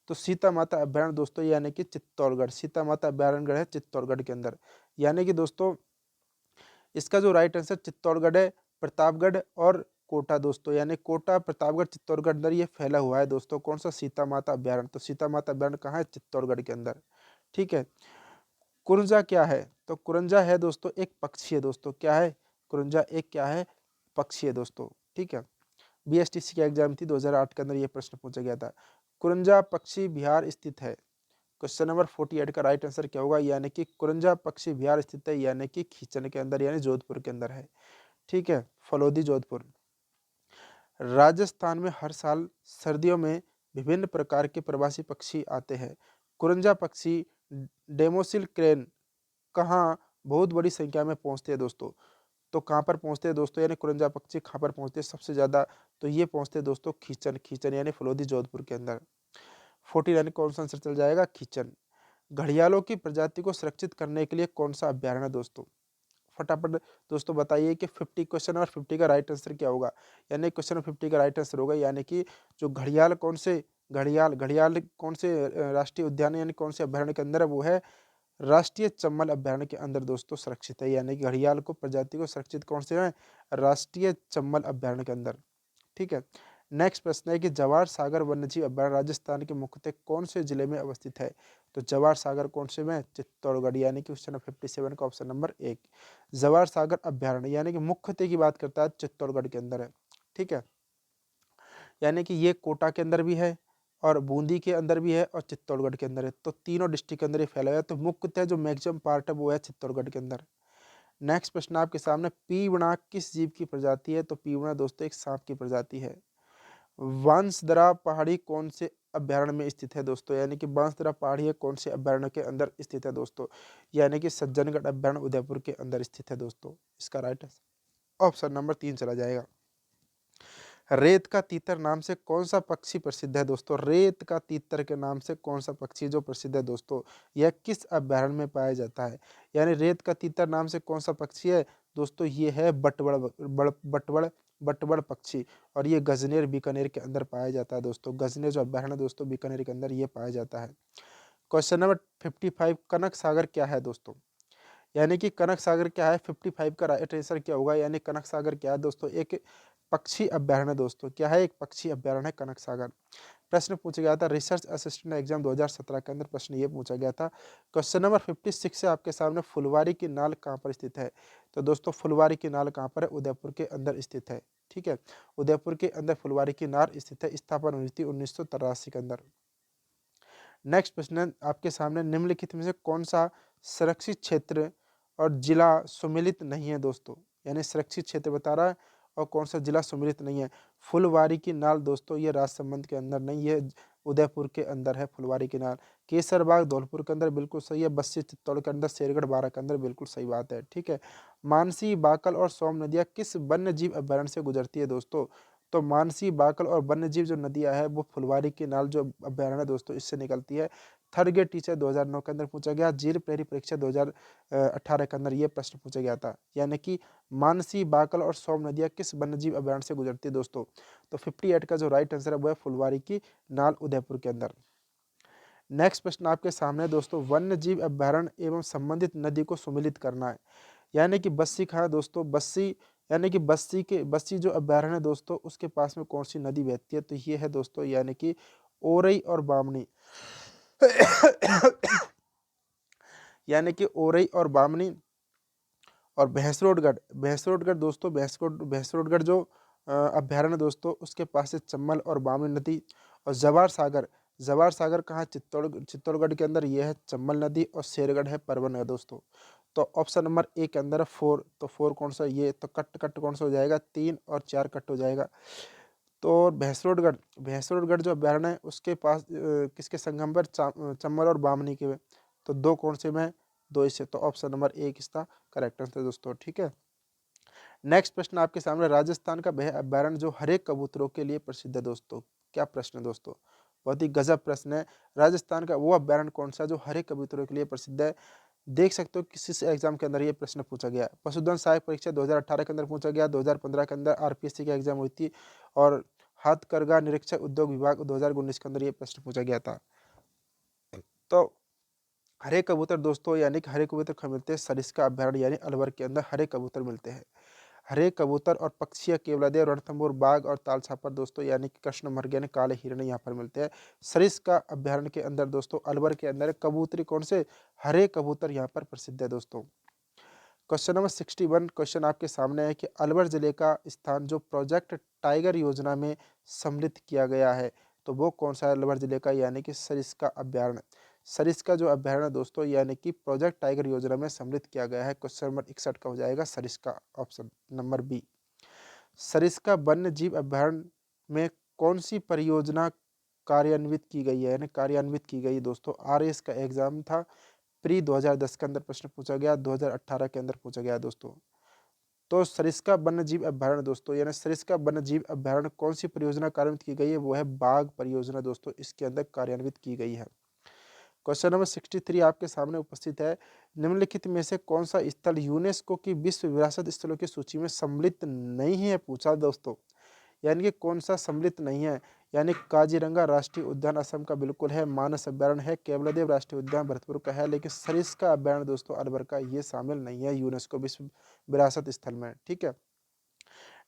तो सीता माता अभ्यारण्य दोस्तों यानी कि चित्तौड़गढ़, सीता माता अभ्यारण्य है चित्तौड़गढ़ के अंदर। यानी कि दोस्तों इसका जो राइट आंसर चित्तौड़गढ़ है, प्रतापगढ़ और कोटा दोस्तों, यानी कोटा, प्रतापगढ़, चित्तौड़गढ़ अंदर ये फैला हुआ है दोस्तों। कौन सा, सीता माता अभ्यारण्य। तो सीता माता अभ्यारण्य कहाँ है, चित्तौड़गढ़ के अंदर। ठीक है, कुरंजा क्या है, तो कुरंजा है दोस्तों एक पक्षी है दोस्तों। क्या है, कुरंजा एक क्या है, पक्षी है दोस्तों। ठीक है, बीएसटीसी की एग्जाम थी 2008 के अंदर ये प्रश्न पूछा गया था। कुरंजा पक्षी बिहार स्थित है। क्वेश्चन नंबर 48 का राइट आंसर क्या होगा, यानी कि कुरंजा पक्षी बिहार स्थित है, यानी कि खींचन के अंदर, यानी जोधपुर के अंदर है। ठीक है, फलोदी जोधपुर। राजस्थान में हर साल सर्दियों में विभिन्न प्रकार के प्रवासी पक्षी आते हैं। कुरंजा पक्षी डेमोसिल क्रेन कहाँ बहुत बड़ी संख्या में पहुंचते हैं दोस्तों। तो कहाँ पर पहुंचते हैं दोस्तों, यानी कुरंजा पक्षी कहाँ पर पहुंचते हैं सबसे ज्यादा, तो ये पहुंचते हैं दोस्तों खींचन यानी फलोदी जोधपुर के अंदर। 49 कौन सा आंसर चल जाएगा, खींचन। घड़ियालों की प्रजाति को सुरक्षित करने के लिए कौन सा अभ्यारण्य दोस्तों, फटाफट दोस्तों बताइए कि 50 क्वेश्चन और 50 का राइट आंसर क्या होगा। यानी क्वेश्चन 50 का राइट आंसर होगा, यानी कि जो घड़ियाल घड़ियाल कौन से राष्ट्रीय उद्यान यानी कौन से अभ्यारण्य के अंदर है, वो है राष्ट्रीय चंबल अभ्यारण्य के अंदर दोस्तों सुरक्षित है। यानी कि घड़ियाल को प्रजाति को सुरक्षित कौन से है, राष्ट्रीय चंबल अभ्यारण्य के अंदर। ठीक है, नेक्स्ट प्रश्न है कि जवाहर सागर वन्यजीव अभ्यारण्य राजस्थान के मुख्यतः कौन से जिले में अवस्थित है, तो जवाहर सागर कौन से में, चित्तौड़गढ़, यानी कि क्वेश्चन 57 का ऑप्शन नंबर 1 जवाहर सागर अभ्यारण्य, यानी कि मुख्यतः की बात करता है चित्तौड़गढ़ के अंदर है। ठीक है, यानी कि ये कोटा के अंदर भी है और बूंदी के अंदर भी है और चित्तौड़गढ़ के अंदर है, तो तीनों डिस्ट्रिक्ट के अंदर ये फैला हुआ है। तो मुख्यतः जो मैक्सिमम पार्ट है वो है चित्तौड़गढ़ के अंदर। नेक्स्ट प्रश्न आपके सामने, पीवड़ा किस जीव की प्रजाति है, तो पीवड़ा दोस्तों एक सांप की प्रजाति है। बांसदरा पहाड़ी कौन से अभ्यारण्य में स्थित है दोस्तों, यानी कि बांसदरा पहाड़ी है कौन से अभ्यारण्य के अंदर स्थित है दोस्तों, यानी कि सज्जनगढ़ अभ्यारण्य उदयपुर के अंदर स्थित है दोस्तों। इसका राइट ऑप्शन नंबर 3 चला जाएगा। रेत का तीतर नाम से कौन सा पक्षी प्रसिद्ध है दोस्तों, रेत का तीतर के नाम से कौन सा पक्षी जो प्रसिद्ध है दोस्तों, यह किस अभ्यारण्य में पाया जाता है। यानी रेत का तीतर नाम से कौन सा पक्षी है दोस्तों, ये है बटवड़ पक्षी, और ये गजनेर बीकानेर के अंदर पाया जाता है दोस्तों। गजनेर जो अभ्यारण्य दोस्तों बीकानेर के अंदर ये पाया जाता है। क्वेश्चन नंबर 55, कनक सागर क्या है दोस्तों, यानी कि कनक सागर क्या है, 55 का राइट आंसर क्या होगा, यानी कनक सागर क्या है दोस्तों, एक पक्षी अभ्यारण्य दोस्तों, क्या है, एक पक्षी अभ्यारण्य है कनक सागर। प्रश्न पूछा गया था रिसर्च असिस्टेंट एग्जाम 2017 के अंदर, प्रश्न ये पूछा गया था। क्वेश्चन नंबर 56 से आपके सामने फुलवारी की नाल कहाँ पर स्थित है। तो दोस्तों फुलवारी की नाल कहाँ पर है, उदयपुर के अंदर स्थित है। ठीक है, उदयपुर के अंदर फुलवारी की नाल स्थित है, स्थापना हुई थी 1983 के अंदर। नेक्स्ट प्रश्न है आपके सामने, निम्नलिखित में से कौन सा संरक्षित क्षेत्र और जिला सुमेलित नहीं है दोस्तों, यानी सुरक्षित क्षेत्र बता रहा है और कौन सा जिला सुमेलित नहीं है। फुलवारी की नाल दोस्तों ये राजसमंद के अंदर नहीं है, उदयपुर के अंदर है फुलवारी की नाल। केसरबाग धौलपुर के अंदर बिल्कुल सही है, बस्सी चित्तौड़ के अंदर, शेरगढ़ बारह के अंदर, बिल्कुल सही बात है। ठीक है, मानसी, बाकल और सोम नदियाँ किस वन्य जीव अभ्यारण्य से गुजरती है दोस्तों। तो मानसी, बाकल और वन्य जीव जो नदियाँ है वो फुलवारी की नाल जो अभ्यारण्य है दोस्तों इससे निकलती है। थर्ड ग्रेड टीचर 2009 के अंदर पूछा गया, जेल प्रहरी परीक्षा 2018 के अंदर ये प्रश्न पूछा गया था, यानी कि मानसी, बाकल और सोम नदियाँ किस वन्यजीव अभ्यारण्य से गुजरती है दोस्तों। तो 58 का जो राइट आंसर है वो है फुलवारी की नाल, उदयपुर के अंदर। नेक्स्ट प्रश्न आपके सामने है दोस्तों, वन्य जीव अभ्यारण्य एवं संबंधित नदी को सुमिलित करना है। यानी कि बस्सी कहाँ है दोस्तों, बस्सी यानी कि बस्सी जो अभ्यारण्य है दोस्तों उसके पास में कौन सी नदी बहती है, तो ये है दोस्तों यानी कि ओरई और बामनी। यानी कि ओरई और बामनी और भैंसरोडगढ़ दोस्तों, भैंसरोडगढ़ जो अभ्यारण्य दोस्तों उसके पास से चम्बल और बामनी नदी। और जवार सागर कहाँ, चित्तौड़गढ़ के अंदर, ये है चम्बल नदी। और शेरगढ़ है परवन दोस्तों। तो ऑप्शन नंबर ए के अंदर है 4, तो 4 कौन सा, ये तो कट कट कौन सा हो जाएगा, 3 और 4 कट हो जाएगा। तो भैंसरोडगढ़ जो अभ्यारण्य है उसके पास किसके संगम पर, चम्बल और बामनी के। तो 2 कौन से में, 2 इससे, तो ऑप्शन नंबर ए किसका करेक्ट आंसर दोस्तों। ठीक है, नेक्स्ट प्रश्न आपके सामने, राजस्थान का वह अभ्यारण्य जो हरे कबूतरों के लिए प्रसिद्ध है दोस्तों। क्या प्रश्न है दोस्तों, बहुत ही गजब प्रश्न है। राजस्थान का वो अभ्यारण्य कौन सा जो हरे कबूतरों के लिए प्रसिद्ध है। देख सकते हो किसी से एग्जाम के अंदर ये प्रश्न पूछा गया। पशुधन सहायक परीक्षा 2018 के अंदर पूछा गया, 2015 के अंदर आरपीएससी की एग्जाम हुई थी, और हाथकरघा निरीक्षक उद्योग विभाग 2019 के अंदर ये प्रश्न पूछा गया था। तो हरे कबूतर दोस्तों, यानी कि हरे कबूतर कहाँ मिलते हैं, सरिस्का अभ्यारण्य यानी अलवर के अंदर हरे कबूतर मिलते हैं। हरे कबूतर और पक्षी केवलादेव, रणथंभौर बाघ और तालछापर दोस्तों, यानी कि कृष्ण मृग यानी काले हिरण यहाँ पर मिलते हैं। सरिस्का अभ्यारण्य के अंदर दोस्तों, अलवर के अंदर कबूतरी कौन से, हरे कबूतर यहाँ पर प्रसिद्ध है दोस्तों। क्वेश्चन नंबर 61 क्वेश्चन आपके सामने है कि अलवर जिले का स्थान जो प्रोजेक्ट टाइगर योजना में सम्मिलित किया गया है, तो वो कौन सा है अलवर जिले का, यानी कि सरिस्का अभ्यारण्य। सरिस्का जो अभ्यारण्य दोस्तों यानी कि प्रोजेक्ट टाइगर योजना में सम्मिलित किया गया है। क्वेश्चन नंबर 61 का हो जाएगा Sariska, option number B. Sariska वन्य जीव अभ्यारण्य में कौन सी परियोजना कार्यान्वित की गई है, यानी कार्यान्वित की गई दोस्तों। आरएएस का एग्जाम था, प्री 2010 के अंदर प्रश्न पूछा गया, 2018 के अंदर पूछा गया दोस्तों। तो सरिस्का वन्य जीव अभ्यारण्य दोस्तों, यानी सरिस्का वन्य जीव अभ्यारण्य कौन सी परियोजना कार्यान्वित की गई है, वो है बाघ परियोजना दोस्तों, इसके अंदर कार्यान्वित की गई है। क्वेश्चन नंबर 63 आपके सामने उपस्थित है, निम्नलिखित में से कौन सा स्थल यूनेस्को की विश्व विरासत स्थलों की सूची में सम्मिलित नहीं है, पूछा दोस्तों। यानी कि कौन सा सम्मिलित नहीं है, यानी काजीरंगा राष्ट्रीय उद्यान असम का बिल्कुल है, मानस अभ्यारण्य है, केवलादेव राष्ट्रीय उद्यान भरतपुर का है, लेकिन सरिस्का अभ्यारण्य दोस्तों अलवर का, ये शामिल नहीं है यूनेस्को विश्व विरासत स्थल में। ठीक है,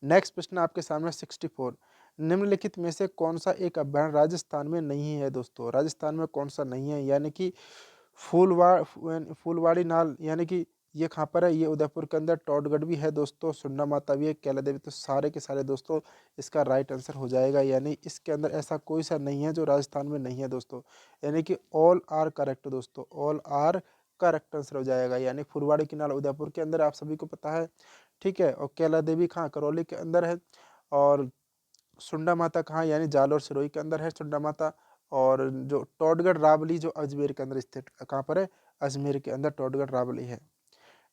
नेक्स्ट प्रश्न आपके सामने 64, निम्नलिखित में से कौन सा एक अभ्यारण्य राजस्थान में नहीं है दोस्तों। राजस्थान में कौन सा नहीं है, यानी कि फूलवाड़ी नाल, यानी कि ये कहाँ पर है, ये उदयपुर के अंदर। टॉडगढ़ भी है दोस्तों, सुन्ना माता भी है, कैला देवी, तो सारे के सारे दोस्तों इसका राइट आंसर हो जाएगा, यानी इसके अंदर ऐसा कोई सा नहीं है जो राजस्थान में नहीं है दोस्तों, यानी कि ऑल आर करेक्ट दोस्तों, ऑल आर करेक्ट आंसर हो जाएगा। यानी फुलवाड़ी की नाल उदयपुर के अंदर, आप सभी को पता है। ठीक है, और कैला देवी कहाँ, करौली के अंदर है। और सुंडा माता कहाँ, यानी जालौर सिरोही के अंदर है सुंडा माता। और जो टॉडगढ़ रावली जो अजमेर के अंदर स्थित कहाँ पर है, अजमेर के अंदर टॉडगढ़ रावली है।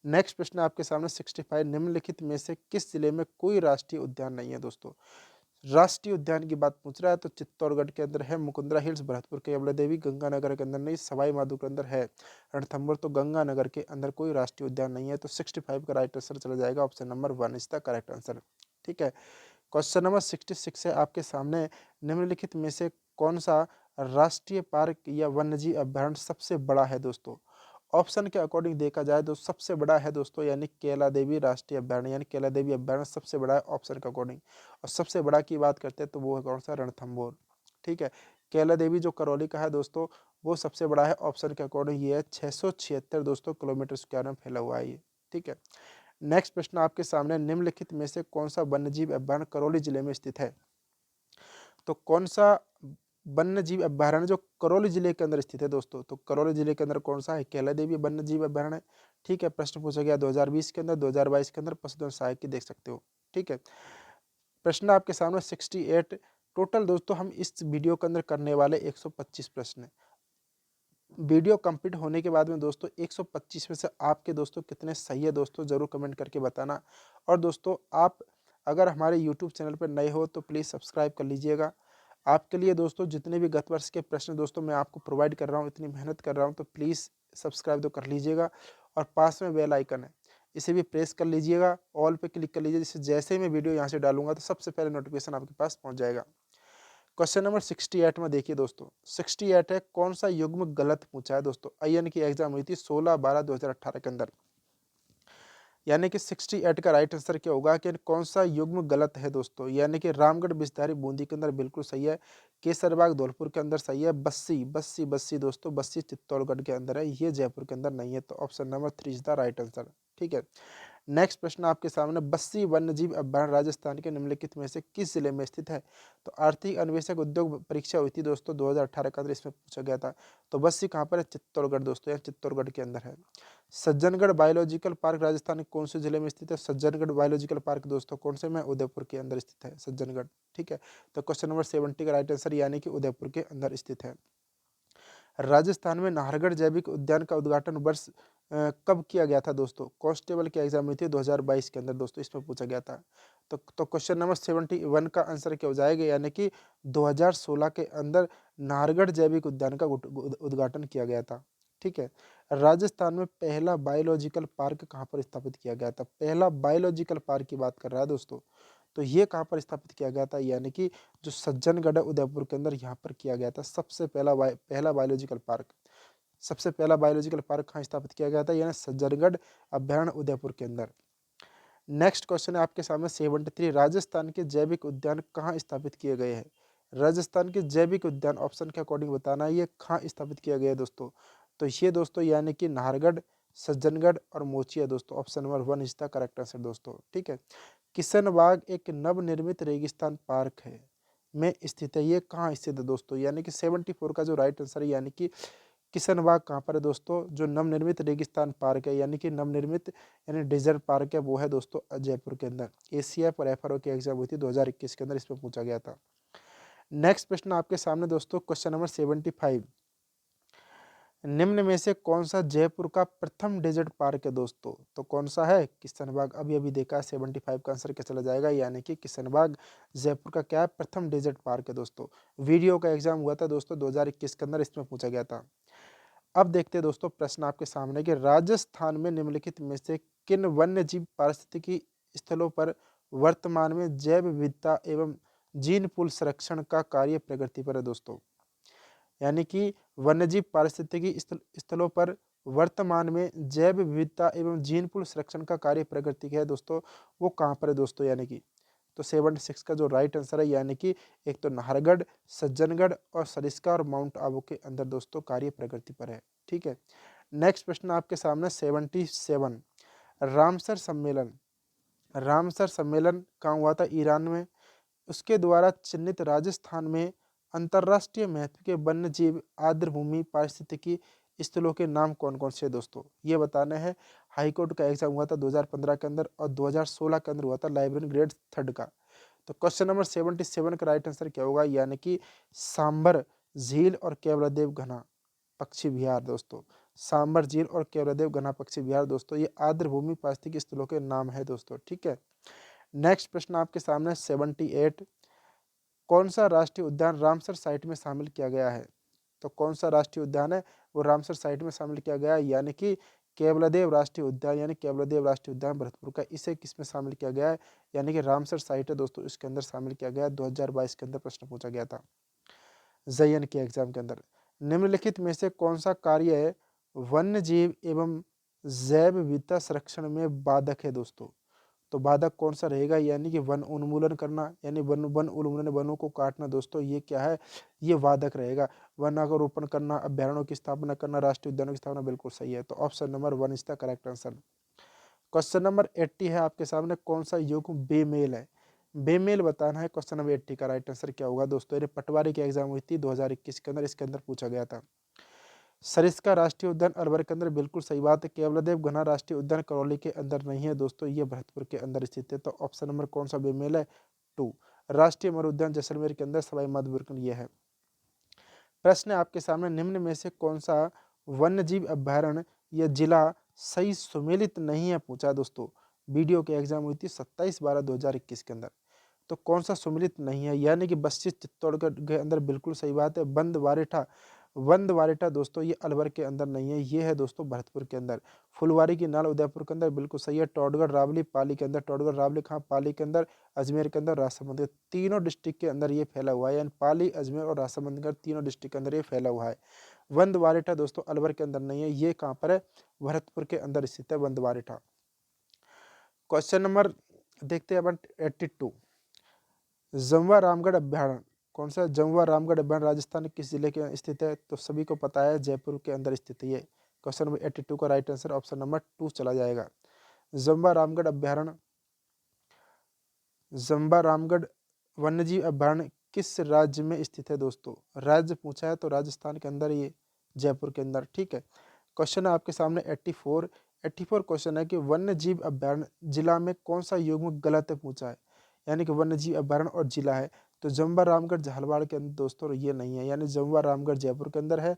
नेक्स्ट प्रश्न आपके सामने 65, निम्नलिखित में से किस जिले में कोई राष्ट्रीय उद्यान नहीं है दोस्तों। राष्ट्रीय उद्यान की बात पूछ रहा है तो चित्तौड़गढ़ के अंदर है, मुकुंदरा हिल्स भरतपुर के यमुना देवी, गंगानगर के अंदर नहीं, सवाई माधो के अंदर है, रणथंभौर, तो गंगानगर के अंदर कोई राष्ट्रीय उद्यान नहीं है। तो 65 का राइट आंसर चला जाएगा, option number 1 is the correct answer. ठीक है, क्वेश्चन नंबर 66 है आपके सामने, निम्नलिखित में से कौन सा राष्ट्रीय पार्क या वन्यजीव अभ्यारण्य सबसे बड़ा है दोस्तों। ऑप्शन के अकॉर्डिंग देखा जाए तो सबसे बड़ा है दोस्तों यानी केला देवी राष्ट्रीय अभ्यारण्य, यानी केला देवी अभ्यारण्य सबसे बड़ा है ऑप्शन के अकॉर्डिंग। और सबसे बड़ा की बात करते हैं तो वो है कौन सा, रणथंभौर। ठीक है, केला देवी जो करौली का है दोस्तों वो सबसे बड़ा है ऑप्शन के अकॉर्डिंग, ये है 676 दोस्तों किलोमीटर स्क्वायर में फैला हुआ है ये। ठीक है, नेक्स्ट प्रश्न आपके सामने, निम्नलिखित में से कौन सा वन्यजीव अभ्यारण्य करौली जिले में स्थित है? तो कौन सा वन्य जीव अभ्यारण्य जो करौली जिले के अंदर स्थित है दोस्तों, तो करौली जिले के अंदर कौन सा है, केला देवी वन्य जीव अभ्यारण्य। ठीक है, प्रश्न पूछा गया 2020 के अंदर, 2022 के अंदर, पशुधन सहायक की देख सकते हो। ठीक है, प्रश्न आपके सामने 68 टोटल दोस्तों हम इस वीडियो के अंदर करने वाले 125 प्रश्न है। वीडियो कंप्लीट होने के बाद में दोस्तों 125 में से आपके दोस्तों कितने सही है दोस्तों जरूर कमेंट करके बताना। और दोस्तों आप अगर हमारे यूट्यूब चैनल पर नए हो तो प्लीज़ सब्सक्राइब कर लीजिएगा। आपके लिए दोस्तों जितने भी गत वर्ष के प्रश्न दोस्तों मैं आपको प्रोवाइड कर रहा हूँ, इतनी मेहनत कर रहा हूँ, तो प्लीज़ सब्सक्राइब तो कर लीजिएगा। और पास में बेल आइकन है, इसे भी प्रेस कर लीजिएगा, ऑल पे क्लिक कर लीजिए, जिससे जैसे ही मैं वीडियो यहाँ से डालूंगा तो सबसे पहले नोटिफिकेशन आपके पास पहुँच जाएगा। क्वेश्चन नंबर 68 में देखिए दोस्तों, 68 है कौन सा युग्म गलत पूछा है दोस्तों। आईएन की एग्जाम हुई थी 16/12/2018 के अंदर, यानी कि 68 का राइट आंसर क्या होगा कि कौन सा युग्म गलत है दोस्तों, यानी कि रामगढ़ बिस्तारी बूंदी के अंदर बिल्कुल सही है, केसरबाग धौलपुर के अंदर सही है, बस्सी बस्सी बस्सी दोस्तों बस्सी चित्तौड़गढ़ के अंदर है, ये जयपुर के अंदर नहीं है, तो option number 3 is the right answer. ठीक है, नेक्स्ट प्रश्न आपके सामने, बस्सी वन्यजीव अभ्यारण्य राजस्थान के निम्नलिखित में से किस जिले में स्थित है? तो आर्थिक अन्वेषक उद्योग परीक्षा हुई थी दोस्तों 2018 के अंदर, इसमें पूछा गया था। तो बस्सी कहाँ पर है, चित्तौड़गढ़ दोस्तों, या चित्तौड़गढ़ के अंदर है। सज्जनगढ़ बायोलॉजिकल पार्क राजस्थान के कौन से जिले में स्थित है? सज्जनगढ़ बायोलॉजिकल पार्क दोस्तों कौन से में, उदयपुर के अंदर स्थित है सज्जनगढ़। ठीक है, तो क्वेश्चन नंबर 70 का राइट आंसर यानी कि उदयपुर के अंदर स्थित है। राजस्थान में नाहरगढ़ जैविक उद्यान का उद्घाटन वर्ष कब किया गया था दोस्तों? कांस्टेबल की एग्जाम हुई थी 2022 के अंदर दोस्तों, इसमें पूछा गया था। तो क्वेश्चन नंबर 71 का आंसर क्या हो जाएगा, यानी कि 2016 के अंदर नाहरगढ़ जैविक उद्यान का उद्घाटन किया गया था। ठीक है, राजस्थान में पहला बायोलॉजिकल पार्क कहाँ पर स्थापित किया गया था? पहला बायोलॉजिकल पार्क की बात कर रहा है दोस्तों, तो ये कहाँ पर स्थापित किया गया था, यानी कि जो सज्जनगढ़ है उदयपुर के अंदर, यहाँ पर किया गया था सबसे पहला बायोलॉजिकल पार्क। सबसे पहला बायोलॉजिकल पार्क कहाँ स्थापित किया गया था, यानी सज्जनगढ़ अभ्यारण्य उदयपुर के अंदर। नेक्स्ट क्वेश्चन है आपके सामने 73, राजस्थान के जैविक उद्यान कहाँ स्थापित किए गए हैं? राजस्थान के जैविक उद्यान ऑप्शन के अकॉर्डिंग बताना है ये कहाँ स्थापित किया गया है दोस्तों। तो ये दोस्तों यानी कि नाहरगढ़, सज्जनगढ़ और मोचिया दोस्तों, option number 1 is the correct answer दोस्तों। ठीक है, किशनबाग एक नवनिर्मित रेगिस्तान पार्क है में स्थित है, ये कहाँ स्थित है दोस्तों, यानी कि 74 का जो राइट आंसर है, यानी कि किशनबाग कहाँ पर है दोस्तों, जो नवनिर्मित रेगिस्तान पार्क है यानी कि नवनिर्मित यानी डेजर्ट पार्क है, वो है दोस्तों जयपुर के अंदर। एसीएफ और एफआरओ की एग्जाम हुई थी 2021 के अंदर, इसमें पूछा गया था। नेक्स्ट प्रश्न आपके सामने दोस्तों, क्वेश्चन नंबर 75, निम्न में से कौन सा जयपुर का प्रथम डेजर्ट पार्क है दोस्तों? तो कौन सा है, किशनबाग। अभी अभी देखा 75 का आंसर क्या चला जाएगा, यानी कि किशनबाग जयपुर का क्या है, प्रथम डेजर्ट पार्क है दोस्तों। वीडियो का एग्जाम हुआ था दोस्तों 2021 के अंदर, इसमें पूछा गया था। अब देखते हैं दोस्तों प्रश्न आपके सामने कि राजस्थान में निम्नलिखित में से किन वन्यजीव पारिस्थितिकी स्थलों पर वर्तमान में जैव विविधता एवं जीन पूल संरक्षण का कार्य प्रगति पर है दोस्तों। यानी कि वन्यजीव पारिस्थितिकी स्थलों पर वर्तमान में जैव विविधता एवं जीन पूल संरक्षण का कार्य प्रगति है दोस्तों, वो कहाँ पर है दोस्तों, यानी कि तो 76 का जो राइट आंसर है, यानी कि एक तो नाहरगढ़, सज्जनगढ़ और सरिस्का और माउंट आबू के अंदर दोस्तों कार्य प्रगति पर है। ठीक है, नेक्स्ट प्रश्न आपके सामने 77, रामसर सम्मेलन। रामसर सम्मेलन कहाँ हुआ था, ईरान में। उसके द्वारा चिन्हित राजस्थान में अंतर्राष्ट्रीय महत्व के वन्य जीव आर्द्रभूमि पारिस्थितिकी स्थलों के नाम कौन कौन से दोस्तों, ये बताने हैं। हाईकोर्ट का एग्जाम हुआ था 2015 के अंदर और 2016 के अंदर हुआ था लाइब्रेरी ग्रेड 3 का। तो क्वेश्चन नंबर 77 का राइट आंसर क्या होगा, यानी कि सांबर झील और केवलादेव घना पक्षी विहार दोस्तों। सांबर झील और केवलादेव घना पक्षी विहार दोस्तों, ये आर्द्रभूमि पारिस्थितिकी स्थलों के नाम है दोस्तों। ठीक है, नेक्स्ट प्रश्न आपके सामने 78, कौन सा राष्ट्रीय उद्यान रामसर साइट में शामिल किया गया है? तो कौन सा राष्ट्रीय उद्यान है वो रामसर साइट में शामिल किया गया है, यानी कि केवलादेव राष्ट्रीय उद्यान, यानी केवलादेव राष्ट्रीय उद्यान भरतपुर का, इसे किस में शामिल किया गया है, यानी कि रामसर साइट है दोस्तों, इसके अंदर शामिल किया गया है। 2022 के अंदर प्रश्न पूछा गया था JN के एग्जाम के अंदर। निम्नलिखित में से कौन सा कार्य है वन्य जीव एवं जैव विविधता संरक्षण में बाधक है दोस्तों। तो बाधक कौन सा रहेगा, यानी कि वन उन्मूलन करना, यानी वन उन्मूलन, वनों को काटना दोस्तों, ये क्या है, ये बाधक रहेगा। वनारोपण करना, अभ्यारण्यों की स्थापना करना, राष्ट्रीय उद्यानों की स्थापना, बिल्कुल सही है। तो option number 1 is the correct answer. Question number 80 है आपके सामने, कौन सा युग्म बेमेल है, बेमेल बताना है। क्वेश्चन नंबर 80 का राइट आंसर क्या होगा दोस्तों, ये पटवारी की एग्जाम हुई थी 2021 के अंदर, इसके अंदर पूछा गया था। सरिस्का राष्ट्रीय उद्यान अलवर के अंदर, बिल्कुल सही बात है। केवलादेव घना राष्ट्रीय उद्यान करौली के अंदर नहीं है दोस्तों, ये भरतपुर के अंदर स्थित है। तो ऑप्शन नंबर कौन सा बेमेल है, 2। राष्ट्रीय मरु उद्यान जैसलमेर के अंदर, सवाई माधोपुर ये है। प्रश्न है आपके सामने, निम्न में से कौन सा वन्य जीव अभ्यारण्य या जिला सही सुमेलित नहीं है, पूछा दोस्तों। वीडियो की एग्जाम हुई थी 27/12/2021 के अंदर। तो कौन सा सुमेलित नहीं है, यानी कि बस्सी चित्तौड़गढ़ के अंदर, बिल्कुल सही बात है। बंदवारेठा दोस्तों, ये अलवर के अंदर नहीं है, ये है दोस्तों भरतपुर के अंदर। फुलवारी की नाल उदयपुर के अंदर, बिल्कुल सही है। टौडगढ़ रावली पाली के अंदर, टौडगढ़ रावली कहाँ, पाली के अंदर, अजमेर के अंदर, राजसमंद के, तीनों डिस्ट्रिक्ट के अंदर ये फैला हुआ है, यानी पाली, अजमेर और राजसमंद के तीनों डिस्ट्रिक्ट के अंदर ये फैला हुआ है। बंदवारेठा दोस्तों अलवर के अंदर नहीं है, ये कहाँ पर है, भरतपुर के अंदर स्थित है बंदवारेठा। क्वेश्चन नंबर देखते हैं अपन 82, जमवा रामगढ़ अभ्यारण्य कौन सा, जमवा रामगढ़ अभ्यारण्य राजस्थान किस जिले के स्थित है, तो सभी को पता है जयपुर के अंदर स्थित है ये। क्वेश्चन नंबर 82 का राइट आंसर ऑप्शन नंबर 2 चला जाएगा। जमवा रामगढ़ अभ्यारण्य, जम्बा रामगढ़ वन्यजीव अभ्यारण्य किस राज्य में स्थित है दोस्तों, राज्य पूछा है तो राजस्थान के अंदर, ये जयपुर के अंदर, ठीक है। क्वेश्चन है आपके सामने 84 क्वेश्चन है कि वन्य जीव अभ्यारण्य जिला में कौन सा युग्म गलत है, पूछा है, यानी कि वन्य जीव अभ्यारण्य और जिला है। तो जम्बा रामगढ़ झालवाड़ के अंदर दोस्तों ये नहीं है, यानी जम्बा रामगढ़ जयपुर के अंदर है।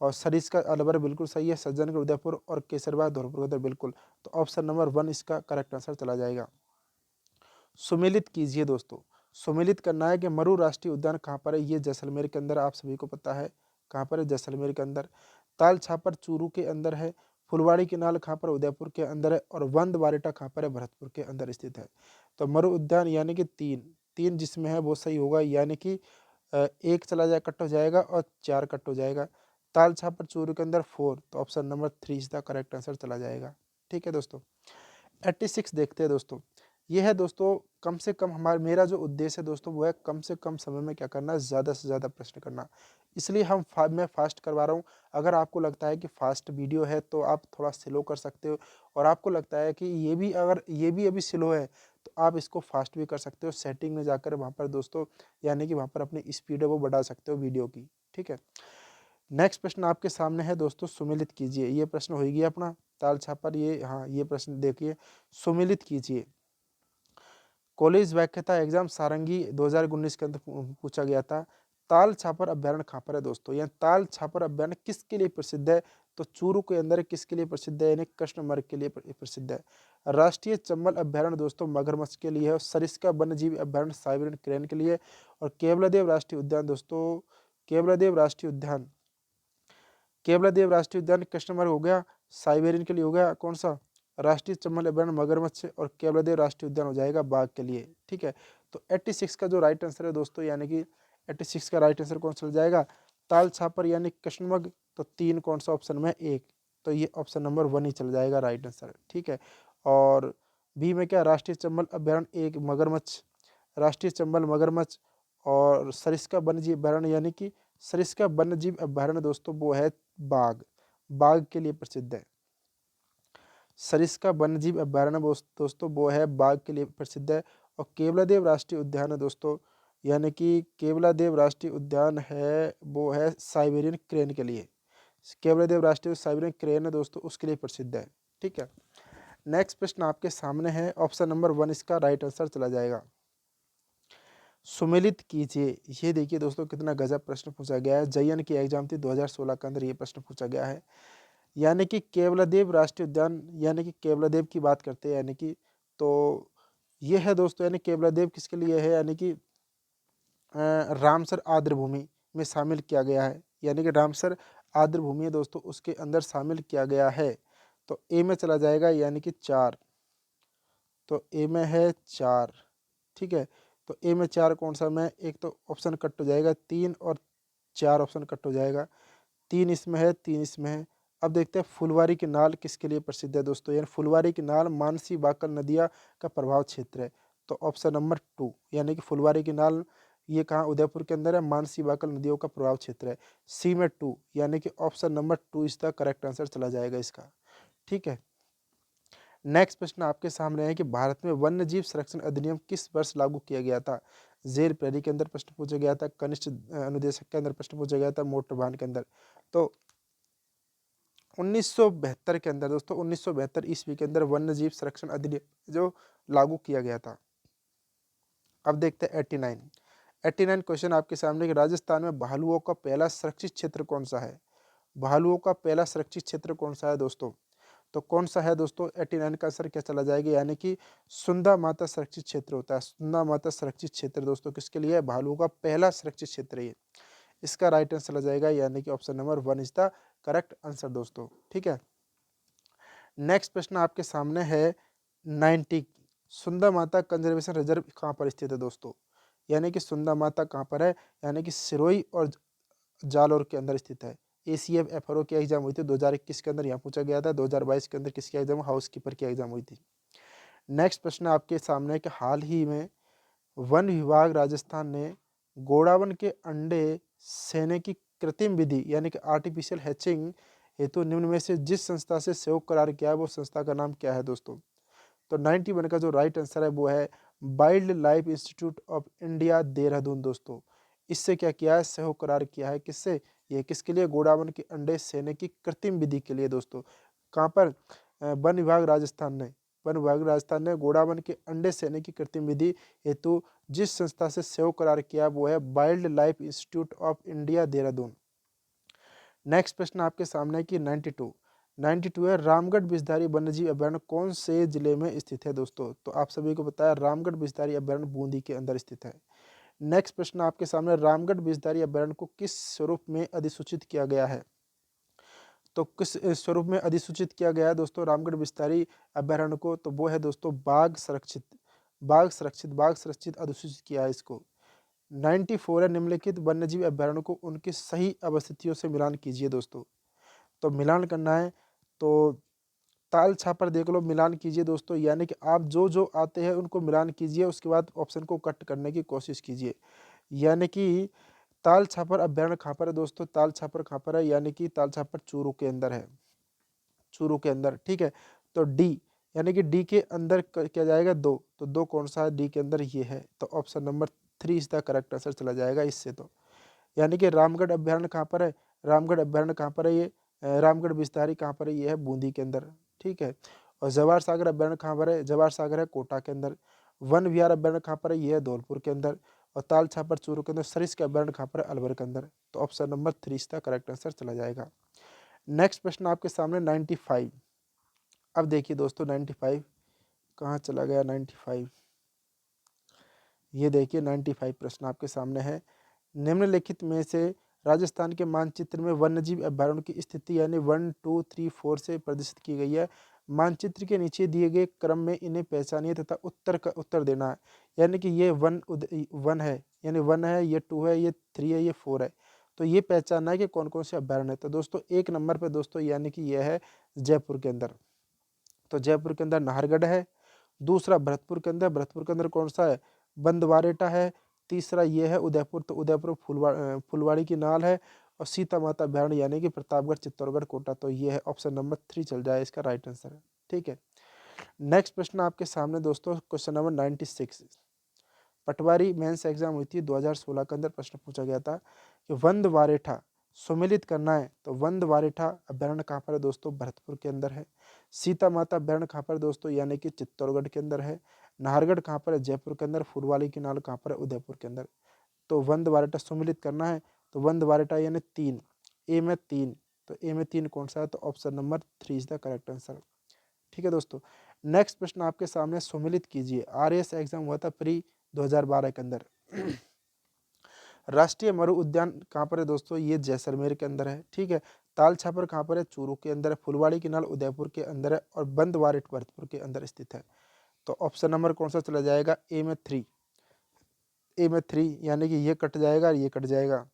और सरिस्का अलवर बिल्कुल सही है, सज्जनगढ़ उदयपुर और केसरबाग धौलपुर के अंदर, बिल्कुल। तो ऑप्शन नंबर 1 इसका करेक्ट आंसर चला जाएगा। सुमेलित कीजिए दोस्तों, सुमेलित करना है कि मरु राष्ट्रीय उद्यान कहाँ पर है, ये जैसलमेर के अंदर, आप सभी को पता है कहाँ पर है, जैसलमेर के अंदर। ताल छापर चूरू के अंदर है। फुलवाड़ी की नाल कहाँ पर, उदयपुर के अंदर है। और बंदवारेठा कहाँ पर है, भरतपुर के अंदर स्थित है। तो मरु उद्यान यानी कि 3 जिसमें है वो सही होगा, यानी कि 1 चला जाए, कट हो जाएगा, और 4 कट हो जाएगा। ताल छापर चूरू के अंदर 4, तो ऑप्शन नंबर 3 इसका करेक्ट आंसर चला जाएगा, ठीक है दोस्तों। 86 देखते हैं दोस्तों, ये है दोस्तों, कम से कम मेरा जो उद्देश्य है दोस्तों वो है कम से कम समय में क्या करना है, ज़्यादा से ज़्यादा प्रश्न करना। इसलिए मैं फास्ट करवा रहा हूँ। अगर आपको लगता है कि फास्ट वीडियो है तो आप थोड़ा स्लो कर सकते हो, और आपको लगता है कि ये भी अभी स्लो है तो आप इसको फास्ट भी कर सकते हो। सेटिंग में जाकर वहाँ पर दोस्तों, यानी कि वहाँ पर अपनी स्पीड है वो बढ़ा सकते हो वीडियो की, ठीक है। नेक्स्ट प्रश्न आपके सामने है दोस्तों, सुमेलित कीजिए। ये प्रश्न हो गया अपना ताल छापर, ये हाँ, ये प्रश्न देखिए, सुमेलित कीजिए। कॉलेज व्याख्याता एग्जाम सारंगी 2019 के अंदर पूछा गया था। ताल छापर अभ्यारण्य कहाँ पर है दोस्तों, या ताल छापर अभ्यारण्य किसके लिए प्रसिद्ध है, तो चूरू के अंदर किसके लिए प्रसिद्ध है, यानी कृष्णमृग के लिए प्रसिद्ध है। राष्ट्रीय चंबल अभ्यारण्य दोस्तों मगरमच्छ के लिए है। सरिस्का वन्यजीव अभ्यारण्य साइबेरियन क्रेन के लिए। और केवलादेव राष्ट्रीय उद्यान दोस्तों, केवलादेव राष्ट्रीय उद्यान, केवलादेव राष्ट्रीय उद्यान कृष्णमृग हो गया, साइबेरियन के लिए हो गया कौन सा, राष्ट्रीय चंबल अभ्यारण्य मगरमच्छ, और केवलादेव राष्ट्रीय उद्यान हो जाएगा बाघ के लिए, ठीक है। तो 86 का जो राइट आंसर है दोस्तों, यानी कि 86 का राइट आंसर कौन सा चल जाएगा, ताल छापर यानी कृष्णमृग। तो 3 कौन सा ऑप्शन में, 1, तो ये ऑप्शन नंबर 1 ही चल जाएगा राइट आंसर, ठीक है। और बी में क्या, राष्ट्रीय चंबल अभ्यारण्य 1 मगरमच्छ, राष्ट्रीय चंबल मगरमच्छ। और सरिस्का वन्यजीव अभ्यारण्य यानी कि सरिस्का वन्यजीव अभ्यारण्य दोस्तों वो है बाघ, बाघ के लिए प्रसिद्ध है। सरिस्का वन्यजीव अभ्यारण्य दोस्तों वो है बाघ के लिए प्रसिद्ध है। और केवलादेव राष्ट्रीय उद्यान है दोस्तों, यानी कि केवलादेव राष्ट्रीय उद्यान है वो है साइबेरियन क्रेन के लिए। केवलादेव राष्ट्रीय साइबेरियन क्रेन है दोस्तों, उसके लिए प्रसिद्ध है, ठीक है। नेक्स्ट प्रश्न आपके सामने है, ऑप्शन नंबर 1 इसका राइट आंसर चला जाएगा। सुमेलित कीजिए। ये देखिए दोस्तों कितना गजब प्रश्न पूछा गया है, जयन की एग्जाम थी 2016 के अंदर ये प्रश्न पूछा गया है। यानी कि केवलादेव राष्ट्रीय उद्यान, यानी कि केवलादेव की बात करते हैं, यानी कि तो ये है दोस्तों, यानी केवलादेव किसके लिए है, यानी कि रामसर आर्द्र भूमि में शामिल किया गया है, यानी कि रामसर आर्द्र भूमि है दोस्तों, उसके अंदर शामिल किया गया है। तो ए में चला जाएगा, यानी कि 4, तो ए में है 4, ठीक है। तो ए में 4 कौन सा में, एक तो ऑप्शन कट हो जाएगा 3 और 4 ऑप्शन कट हो जाएगा। 3 इसमें है, 3 इसमें है, अब देखते हैं फुलवारी की नाल किसके लिए प्रसिद्ध है दोस्तों, यानी फुलवारी की नाल मानसी बाकल नदिया का प्रभाव क्षेत्र है। तो ऑप्शन नंबर 2 यानी कि फुलवारी की नाल ये कहाँ उदयपुर के अंदर है, मानसी बाकल नदियों का प्रभाव क्षेत्र है। सी में 2 यानी कि option number 2 is the correct answer चला जाएगा इसका। ठीक है, नेक्स्ट प्रश्न आपके सामने है कि भारत में वन्य जीव संरक्षण अधिनियम किस वर्ष लागू किया गया था। जेल प्रहरी के अंदर प्रश्न पूछा गया था, कनिष्ठ अनुदेशक के अंदर प्रश्न पूछा गया था, मोटर वाहन के अंदर। तो 1972 के अंदर दोस्तों 1972 ईस्वी के अंदर वन्य जीव संरक्षण अधिनियम जो लागू किया गया था। अब देखते हैं 89 क्वेश्चन आपके सामने कि राजस्थान में भालुओं का पहला सुरक्षित क्षेत्र कौन सा है। भालुओं का पहला सुरक्षित क्षेत्र कौन सा है दोस्तों, तो कौन सा है दोस्तों, 89 का आंसर क्या चला जाएगा, यानी कि सुंदा माता सुरक्षित क्षेत्र होता है। सुंदा माता सुरक्षित क्षेत्र दोस्तों किसके लिए है, भालुओं का पहला सुरक्षित क्षेत्र है ये। इसका राइट आंसर चला जाएगा यानी कि option number 1 is the correct answer दोस्तों। ठीक है, नेक्स्ट प्रश्न आपके सामने है 90 सुंदा माता कंजर्वेशन रिजर्व कहाँ पर स्थित है दोस्तों, यानी कि सुंदा माता कहाँ पर है, यानी कि सिरोही और जालौर के अंदर स्थित है। ACF FRO की एग्जाम हुई थी 2021 के अंदर, यहाँ पूछा गया था। 2022 के अंदर किसकी एग्जाम, हाउस कीपर की एग्जाम हुई थी। नेक्स्ट प्रश्न आपके सामने है कि हाल ही में वन विभाग राजस्थान ने गोड़ावन के अंडे सेने की कृत्रिम विधि यानी कि आर्टिफिशियल हैचिंग हेतु निम्न में से जिस संस्था से सहयोग करार किया है वो संस्था का नाम क्या है दोस्तों। तो 91 का जो राइट आंसर है वो है wild life institute of India Dehradun दोस्तों। इससे क्या किया है, सहयोग करार किया है किससे, ये किसके लिए, गोड़ावन के अंडे सेने की कृत्रिम विधि के लिए दोस्तों। कहाँ पर, वन विभाग राजस्थान ने, वन विभाग राजस्थान ने गोड़ावन के अंडे सेने की कृत्रिम विधि हेतु जिस संस्था से सहयोग करार किया वो है wild life institute of India Dehradun. Next प्रश्न आपके सामने है कि 92 है रामगढ़ बिजधारी वन्यजीव अभयारण्य कौन से जिले में स्थित है दोस्तों। तो आप सभी को पता है रामगढ़ बिजधारी अभयारण्य बूंदी के अंदर स्थित है। नेक्स्ट प्रश्न आपके सामने रामगढ़ बिजधारी अभयारण्य को किस स्वरूप में अधिसूचित किया गया है। तो किस स्वरूप में अधिसूचित किया गया है दोस्तों रामगढ़ बिस्तारी अभयारण्य को, तो वो है दोस्तों बाघ संरक्षित अधिसूचित किया है इसको। 94 है निम्नलिखित वन्यजीव अभयारण्य को उनकी सही अवस्थितियों से मिलान कीजिए दोस्तों। तो मिलान करना है तो ताल छापर देख लो, मिलान कीजिए दोस्तों, यानी कि आप जो जो आते हैं उनको मिलान कीजिए, उसके बाद ऑप्शन को कट करने की कोशिश कीजिए। यानी कि ताल छापर अभयारण्य कहाँ पर है दोस्तों, ताल छापर कहाँ पर है, यानी कि ताल छापर चूरू के अंदर है, चूरू के अंदर। ठीक है, तो डी यानी कि डी के अंदर क्या जाएगा, 2, तो 2 कौन सा है, डी के अंदर ये है। तो option number 3 is the correct answer चला जाएगा इससे। तो यानी कि रामगढ़ अभयारण्य कहाँ पर है, रामगढ़ अभयारण्य कहाँ पर है, ये रामगढ़ बिस्तारी कहाँ पर है, ये है बूंदी के अंदर। ठीक है, और जवाहर सागर अभयारण्य कहाँ पर है, जवाहर सागर है कोटा के अंदर। वन विहार अभयारण्य कहाँ पर है, ये है धौलपुर के अंदर। और ताल छापर चूरू के अंदर। सरिस्का अभयारण्य कहाँ पर है, अलवर के अंदर। तो ऑप्शन नंबर 3 इसका करेक्ट आंसर चला जाएगा। नेक्स्ट प्रश्न आपके सामने 95। अब देखिए दोस्तों 95 कहाँ चला गया, 95 ये देखिए 95 प्रश्न आपके सामने है। निम्नलिखित में से राजस्थान के मानचित्र में वन्यजीव अभयारण्य की स्थिति यानी 1, 2, 3, 4 से प्रदर्शित की गई है। मानचित्र के नीचे दिए गए क्रम में इन्हें पहचानिए तथा उत्तर का उत्तर देना है। यानी कि ये वन है, यानी 1 है, ये 2 है, ये 3 है, ये 4 है। तो ये पहचानना है कि कौन कौन से अभयारण्य है। तो दोस्तों 1 नंबर पर दोस्तों यानी कि यह है जयपुर के अंदर। तो जयपुर के अंदर नाहरगढ़ है। दूसरा भरतपुर के अंदर, भरतपुर के अंदर कौन सा है, बंदवारेटा है। तीसरा ये है उदयपुर, तो उदयपुर फुलवाड़ी की नाल है। और सीता माता अभयारण्य यानी कि प्रतापगढ़, चित्तौड़गढ़, कोटा। तो ये है ऑप्शन नंबर 3 चल जाए, इसका राइट आंसर है। ठीक है, नेक्स्ट प्रश्न आपके सामने दोस्तों क्वेश्चन नंबर 96। पटवारी मेंस एग्जाम हुई थी 2016 के अंदर, प्रश्न पूछा गया था कि वंदवारेठा सुमेलित करना है तो वंदवारेठा अभयारण्य कहाँ पर है दोस्तों, भरतपुर के अंदर है। सीता माता अभयारण्य कहाँ पर है दोस्तों, यानी कि चित्तौड़गढ़ के अंदर है। नाहरगढ़ कहाँ पर है, जयपुर के अंदर। फुलवाड़ी की नाल कहाँ पर है, उदयपुर के अंदर। तो वंदवारेठा सुमेलित करना है तो वंदवारेठा यानी 3, ए में 3। तो ए में 3 कौन सा है, तो option number 3 is the correct answer. ठीक है दोस्तों, नेक्स्ट प्रश्न आपके सामने, सुमेलित कीजिए। RAS एग्जाम हुआ था प्री 2012 के अंदर। राष्ट्रीय मरु उद्यान कहाँ पर है दोस्तों, ये जैसलमेर के अंदर है। ठीक है, ताल छापर कहाँ पर है, चूरू के अंदर है। फुलवाड़ी की नाल उदयपुर के अंदर है। और बंदवारेट भरतपुर के अंदर स्थित है। तो ऑप्शन नंबर कौन सा चला जाएगा, ए में 3, ए में 3 यानी कि ये कट जाएगा और ये कट जाएगा।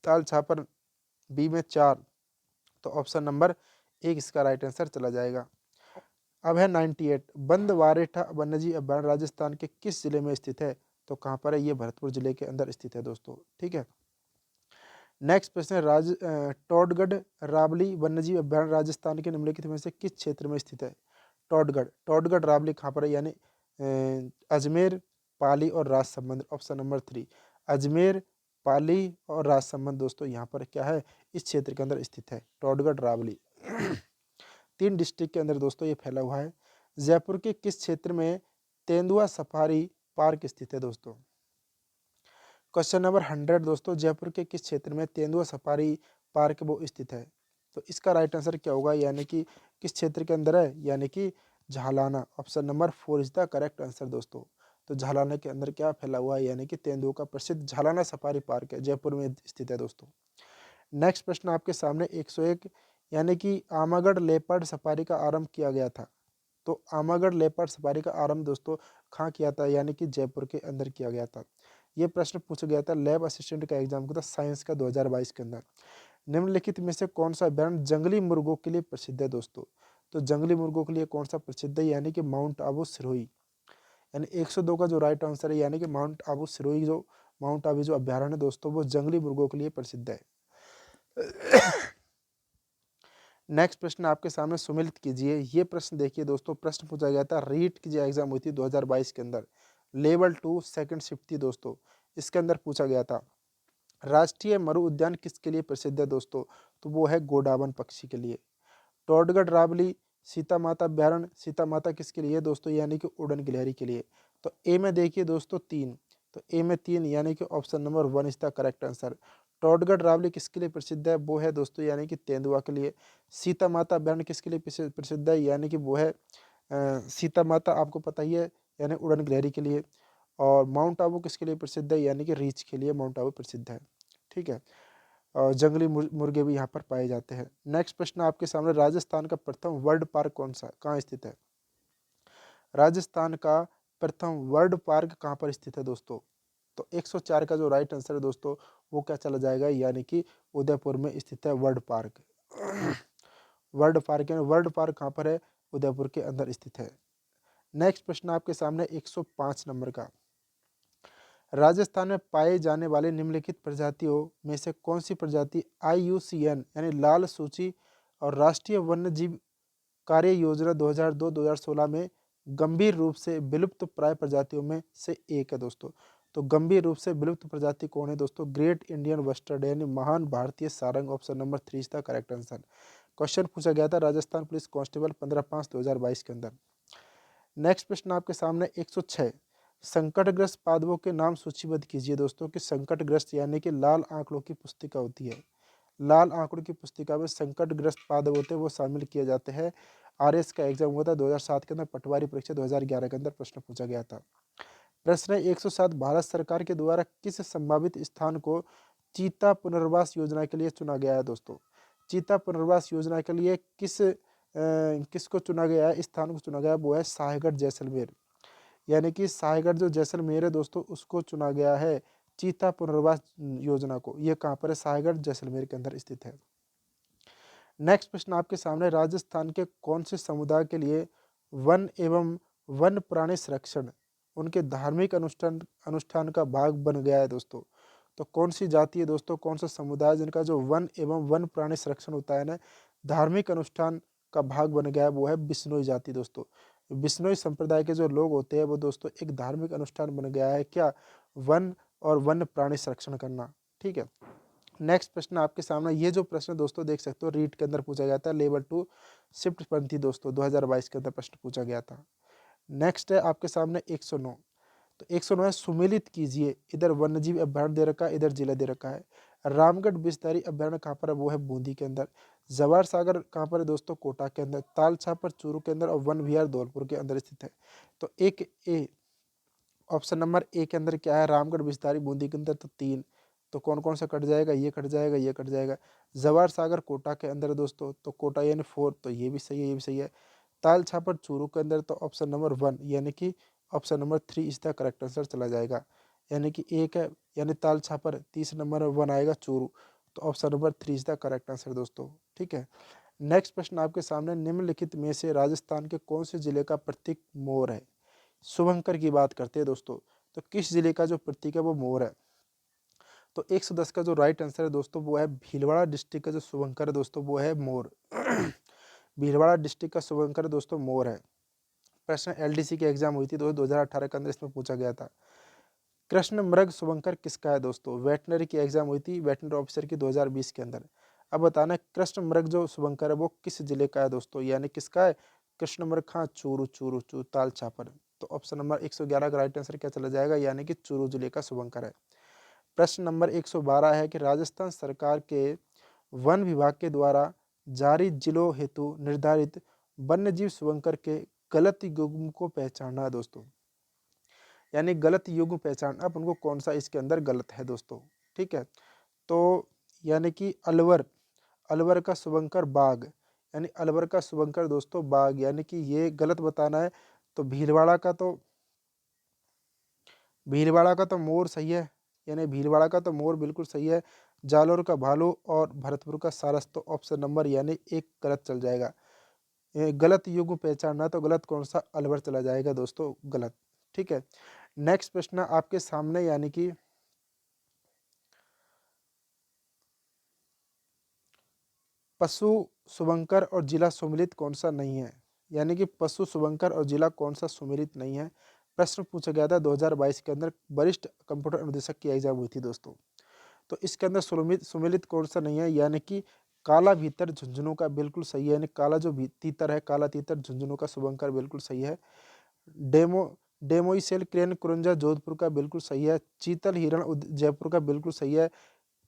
ताल छापर बी में 4, तो ऑप्शन नंबर 1 इसका राइट आंसर चला जाएगा। अब है 98, बंदवारेठा वन्यजीव अभयारण्य राजस्थान के किस जिले में स्थित है? तो कहाँ पर है? ये भरतपुर जिले के अंदर स्थित है दोस्तों, ठीक है। नेक्स्ट प्रश्न है टोडगढ़ रावली वन्यजीव अभयारण्य राजस्थान के निम्नलिखित में से किस क्षेत्र में स्थित है? टोडगढ़ रावली कहाँ पर है? यानी अजमेर, पाली और राजसमंद। ऑप्शन नंबर 3 अजमेर, पाली और राजसमंद दोस्तों यहाँ पर क्या है? इस क्षेत्र के अंदर स्थित है टोडगढ़ रावली। 3 डिस्ट्रिक्ट के अंदर दोस्तों ये फैला हुआ है। जयपुर के किस क्षेत्र में तेंदुआ सफारी पार्क स्थित है दोस्तों? क्वेश्चन नंबर 100 दोस्तों, जयपुर के किस क्षेत्र में तेंदुआ सफारी पार्क वो स्थित है? तो इसका राइट आंसर क्या होगा? यानी कि किस क्षेत्र के अंदर है? यानी कि Jhalana. Option number 4 is the correct answer दोस्तों। तो झालाना के अंदर क्या फैला हुआ है? यानी कि तेंदुओं का प्रसिद्ध झालाना सफारी पार्क है, जयपुर में स्थित है दोस्तों। नेक्स्ट प्रश्न आपके सामने 101, यानी कि आमागढ़ लेपर्ड सफारी का आरंभ किया गया था। तो आमागढ़ लेपर्ड सफारी का आरंभ दोस्तों कहाँ किया था? यानी कि जयपुर के अंदर किया गया था। ये प्रश्न पूछा गया था लैब असिस्टेंट का एग्जाम का था साइंस का 2022 के अंदर। निम्नलिखित में से कौन सा अभ्यारण्य जंगली मुर्गों के लिए प्रसिद्ध है दोस्तों? तो जंगली मुर्गों के लिए कौन सा प्रसिद्ध है? यानी कि माउंट आबू सिरोही। यानी 102 का जो राइट आंसर है, यानी कि माउंट आबू सिरोही माउंट आबू जो अभ्यारण्य है दोस्तों वो जंगली मुर्गों के लिए प्रसिद्ध है। नेक्स्ट प्रश्न आपके सामने सुमिलित कीजिए। ये प्रश्न देखिए दोस्तों, प्रश्न पूछा गया था रीट की जो एग्जाम हुई थी 2022 के अंदर, लेवल 2 सेकंड शिफ्ट थी दोस्तों। इसके अंदर पूछा गया था राष्ट्रीय मरु उद्यान किसके लिए प्रसिद्ध है दोस्तों? तो वो है गोडावन पक्षी के लिए। टोडगढ़ रावली सीता माता अभ्यारण्य, सीता माता किसके लिए दोस्तों? यानी कि उड़न गिलहरी के लिए। तो ए में देखिए दोस्तों 3, तो ए में 3 यानी कि option number 1 is the correct answer. Todgarh रावली किसके लिए प्रसिद्ध है? वो है दोस्तों यानी कि तेंदुआ के लिए। सीता माता अभ्यारण्य किसके लिए प्रसिद्ध है? यानी कि वो है सीता माता, आपको पता ही है, यानी उड़न गिलहरी के लिए। और माउंट आबू किसके लिए प्रसिद्ध है? यानी कि रीछ के लिए माउंट आबू प्रसिद्ध है, ठीक है। और जंगली मुर्गे भी यहाँ पर पाए जाते हैं। नेक्स्ट प्रश्न आपके सामने, राजस्थान का प्रथम वर्ल्ड पार्क कौन सा कहाँ स्थित है? राजस्थान का प्रथम वर्ल्ड पार्क कहाँ पर स्थित है दोस्तों? तो 104 का जो राइट आंसर है दोस्तों वो क्या चला जाएगा? यानी कि उदयपुर में स्थित है वर्ल्ड पार्क। वर्ल्ड पार्क यानी वर्ल्ड पार्क कहाँ पर है? उदयपुर के अंदर स्थित है। नेक्स्ट प्रश्न आपके सामने 105 नंबर का, राजस्थान में पाए जाने वाले निम्नलिखित प्रजातियों में से कौन सी प्रजाति IUCN यानी लाल सूची और राष्ट्रीय वन्यजीव कार्य योजना 2002-2016 में गंभीर रूप से विलुप्त प्राय प्रजातियों में से एक है दोस्तों? तो गंभीर रूप से विलुप्त प्रजाति कौन है दोस्तों? ग्रेट इंडियन बस्टर्ड यानी महान भारतीय सारंग। ऑप्शन नंबर 3 इसका करेक्ट आंसर। क्वेश्चन पूछा गया था राजस्थान पुलिस कांस्टेबल 15/5/2022 के अंदर। नेक्स्ट प्रश्न आपके सामने 106, संकटग्रस्त पादपों के नाम सूचीबद्ध कीजिए दोस्तों। कि संकटग्रस्त यानी कि लाल आंकड़ों की पुस्तिका होती है, लाल आंकड़ों की पुस्तिका में संकटग्रस्त पादप होते हैं वो शामिल किए जाते हैं। RS का एग्जाम हुआ था 2007 के अंदर, पटवारी परीक्षा 2011 के अंदर प्रश्न पूछा गया था। प्रश्न 107, भारत सरकार के द्वारा किस संभावित स्थान को चीता पुनर्वास योजना के लिए चुना गया है दोस्तों? चीता पुनर्वास योजना के लिए किसको चुना गया है, स्थान को चुना गया है? वो है साहेगढ़ जैसलमेर। यानी कि साहेगढ़ जो जैसलमेर है दोस्तों उसको चुना गया है चीता पुनर्वास योजना को। ये कहाँ पर है? साहेगढ़ जैसलमेर के अंदर स्थित है। नेक्स्ट प्रश्न आपके सामने, राजस्थान के कौन से समुदाय के लिए वन एवं वन प्राणी संरक्षण उनके धार्मिक अनुष्ठान अनुष्ठान का भाग बन गया है दोस्तों? तो कौन सी जाति है दोस्तों, कौन सा समुदाय जिनका जो वन एवं वन प्राणी संरक्षण होता है ना, धार्मिक अनुष्ठान का भाग बन गया है? वो है बिश्नोई जाति दोस्तों। बिश्नोई संप्रदाय के जो लोग होते हैं वो दोस्तों एक धार्मिक अनुष्ठान बन गया है क्या? वन और वन्य प्राणी संरक्षण करना, ठीक है। नेक्स्ट प्रश्न आपके सामने, ये जो प्रश्न दोस्तों देख सकते हो रीट के अंदर पूछा गया था, लेवल 2 शिफ्ट पंथी दोस्तों 2022 के अंदर प्रश्न पूछा गया था। नेक्स्ट है आपके सामने 109, तो 109 है सुमेलित कीजिए। इधर वन्यजीव अभ्यारण्य दे रखा है, इधर जिला दे रखा है। रामगढ़ बिस्तारी अभ्यारण्य कहाँ पर है? वो है बूंदी के अंदर। जवार सागर कहाँ पर है दोस्तों? कोटा के अंदर। ताल छापर चूरू के अंदर और वन विहार धौलपुर के अंदर स्थित है। तो एक ए ऑप्शन नंबर ए के अंदर क्या है? रामगढ़ बिस्तारी बूंदी के अंदर। तो 3, तो कौन कौन सा कट जाएगा? ये कट जाएगा, ये कट जाएगा। जवार सागर कोटा के अंदर है दोस्तों, तो कोटा यानी 4, तो ये भी सही है, ये भी सही है। ताल छापर चूरू के अंदर, तो ऑप्शन नंबर 1 यानी कि ऑप्शन नंबर 3 इसका करेक्ट आंसर चला जाएगा। यानी कि एक है यानी ताल छापर, तीसरे नंबर 1 आएगा चूरू, तो ऑप्शन नंबर 3 इसका करेक्ट आंसर दोस्तों। ठीक है। नेक्स्ट प्रश्न आपके सामने, निम्नलिखित में से राजस्थान के कौन से जिले का प्रतीक मोर है? शुभंकर की बात करते हैं दोस्तों, तो किस जिले का जो प्रतीक है वो मोर है? तो 110 का जो राइट आंसर है दोस्तों वो है भीलवाड़ा डिस्ट्रिक्ट का जो शुभंकर है दोस्तों वो है मोर। भीलवाड़ा डिस्ट्रिक्ट का शुभंकर दोस्तों मोर है। प्रश्न एलडीसी की एग्जाम हुई थी 2018 के अंदर, इसमें पूछा गया था। कृष्ण मृग शुभंकर किसका है दोस्तों? वेटनरी की एग्जाम हुई थी वेटनरी ऑफिसर की 2020 के अंदर। अब बताना है कृष्ण मृग जो शुभंकर है वो किस जिले का है दोस्तों, यानी किसका है? कृष्ण मृग। हाँ, चूरू चूरू चूरू ताल छापर। तो ऑप्शन नंबर 111 का राइट आंसर क्या चला जाएगा, यानी कि चूरू जिले का शुभंकर है। प्रश्न नंबर 112 है कि राजस्थान सरकार के वन विभाग के द्वारा जारी जिलों हेतु निर्धारित वन्यजीव शुभंकर के गलत युग्म को पहचानना है दोस्तों, यानी गलत युग्म पहचानना। अब उनको कौन सा इसके अंदर गलत है दोस्तों, ठीक है। तो यानी कि अलवर, अलवर का शुभंकर बाघ, यानी अलवर का शुभंकर दोस्तों बाघ, यानी कि ये गलत बताना है। तो भीलवाड़ा का तो मोर सही है, यानी भीलवाड़ा का तो मोर बिल्कुल सही है। जालोर का भालू और भरतपुर का सारस, तो ऑप्शन नंबर यानी 1 गलत चल जाएगा। गलत युग्म पहचानना, तो गलत कौन सा? अलवर चला जाएगा दोस्तों, गलत। ठीक है। नेक्स्ट प्रश्न आपके सामने, यानी कि पशु शुभंकर और जिला सुमेलित कौन सा नहीं है? यानी कि पशु शुभंकर और जिला कौन सा सुमेलित नहीं है? प्रश्न पूछा गया था 2022 के अंदर, वरिष्ठ कंप्यूटर अनुदेशक की एग्जाम हुई थी दोस्तों। तो इसके अंदर सुमेलित कौन सा नहीं है? यानी कि काला भीतर झुंझुनू का बिल्कुल सही है, यानी काला जो तीतर है, काला तीतर झुंझुनू का शुभंकर बिल्कुल सही है। डेमोइसेल क्रेन कुरंजा जोधपुर का बिल्कुल सही है। चीतल हिरण जयपुर का बिल्कुल सही है।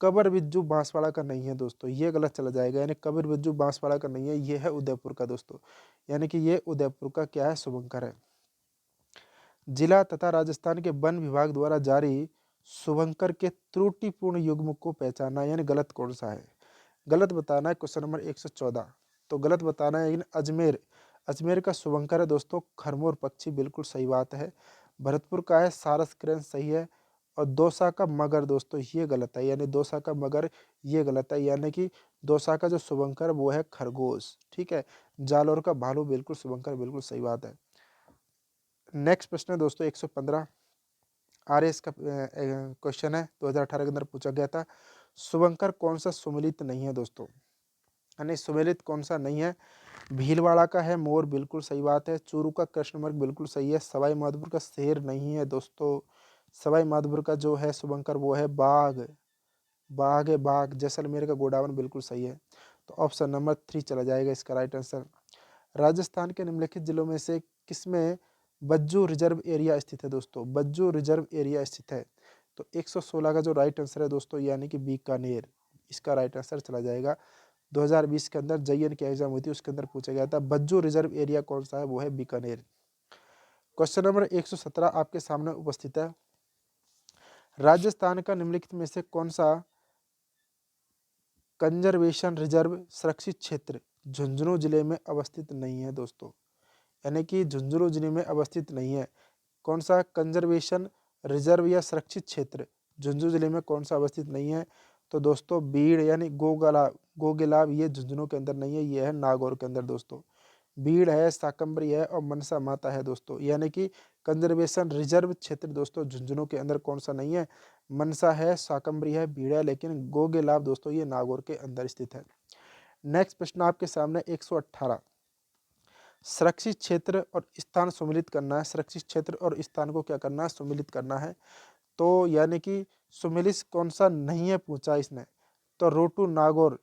कबर बिज्जू बांसवाड़ा का नहीं है दोस्तों, ये गलत चला जाएगा, यानी कबर बिज्जू बांसवाड़ा का नहीं है, ये है उदयपुर का दोस्तों, यानी कि ये उदयपुर का क्या है? शुभंकर है। जिला तथा राजस्थान के वन विभाग द्वारा जारी शुभंकर के त्रुटिपूर्ण युग्म को पहचानना, यानी गलत कौन सा है? गलत बताना है। क्वेश्चन नंबर 114, तो गलत बताना है। लेकिन अजमेर, अजमेर का शुभंकर है दोस्तों खरमोर पक्षी, बिल्कुल सही बात है। भरतपुर का है सारस क्रेन, सही है। और दौसा का मगर दोस्तों ये गलत है, यानी दौसा का मगर ये गलत है, यानी कि दौसा का जो शुभंकर वो है खरगोश, ठीक है। जालौर का भालू बिल्कुल शुभंकर, बिल्कुल सही बात है। नेक्स्ट प्रश्न है दोस्तों 115, आरएस का क्वेश्चन है, 2018 के अंदर पूछा गया था। शुभंकर कौन सा सुमेलित नहीं है दोस्तों, यानी सुमेलित कौन सा नहीं है? भीलवाड़ा का है मोर, बिल्कुल सही बात है। चूरू का कृष्णमृग बिल्कुल सही है। सवाई माधोपुर का शेर नहीं है दोस्तों। सवाई माधोपुर का जो है शुभंकर वो है बाघ, बाघ है बाघ। जैसलमेर का गोडावन बिल्कुल सही है। तो ऑप्शन नंबर 3 चला जाएगा इसका राइट आंसर। राजस्थान के निम्नलिखित जिलों में से किसमें बज्जू रिजर्व एरिया स्थित है दोस्तों? बज्जू रिजर्व एरिया स्थित है। तो 116 का जो राइट आंसर है दोस्तों, यानी कि बीकानेर, इसका राइट आंसर चला जाएगा। 2020 के अंदर JN की एग्जाम हुई थी, उसके अंदर पूछा गया था बज्जू रिजर्व एरिया कौन सा है, वो है बीकानेर। क्वेश्चन नंबर 117 आपके सामने उपस्थित है। राजस्थान का निम्नलिखित में से कौन सा कंजर्वेशन रिजर्व सुरक्षित क्षेत्र झुंझुनू जिले में अवस्थित नहीं है दोस्तों, यानी कि झुंझुनू जिले में अवस्थित नहीं है। कौन सा कंजर्वेशन रिजर्व या सुरक्षित क्षेत्र झुंझुनू जिले में कौन सा अवस्थित नहीं है? तो दोस्तों बीड़, यानी गोगेलाब ये झुंझुनू के अंदर नहीं है, ये है नागौर के अंदर दोस्तों। बीड़ है, शाकंभरी है और मनसा माता है दोस्तों, यानी कि कंजर्वेशन रिजर्व क्षेत्र दोस्तों झुंझुनू के अंदर कौन सा नहीं है? मनसा है, शाकंभरी है, बीड़ है, लेकिन गोगेलाब दोस्तों ये नागौर के अंदर स्थित है। नेक्स्ट प्रश्न आपके सामने 118, सुरक्षित क्षेत्र और स्थान सुमेलित करना है। सुरक्षित क्षेत्र और स्थान को क्या करना है? सुमेलित करना है। तो यानी कि सुमेलित कौन सा नहीं है पूछा इसने, तो रोटू नागौर।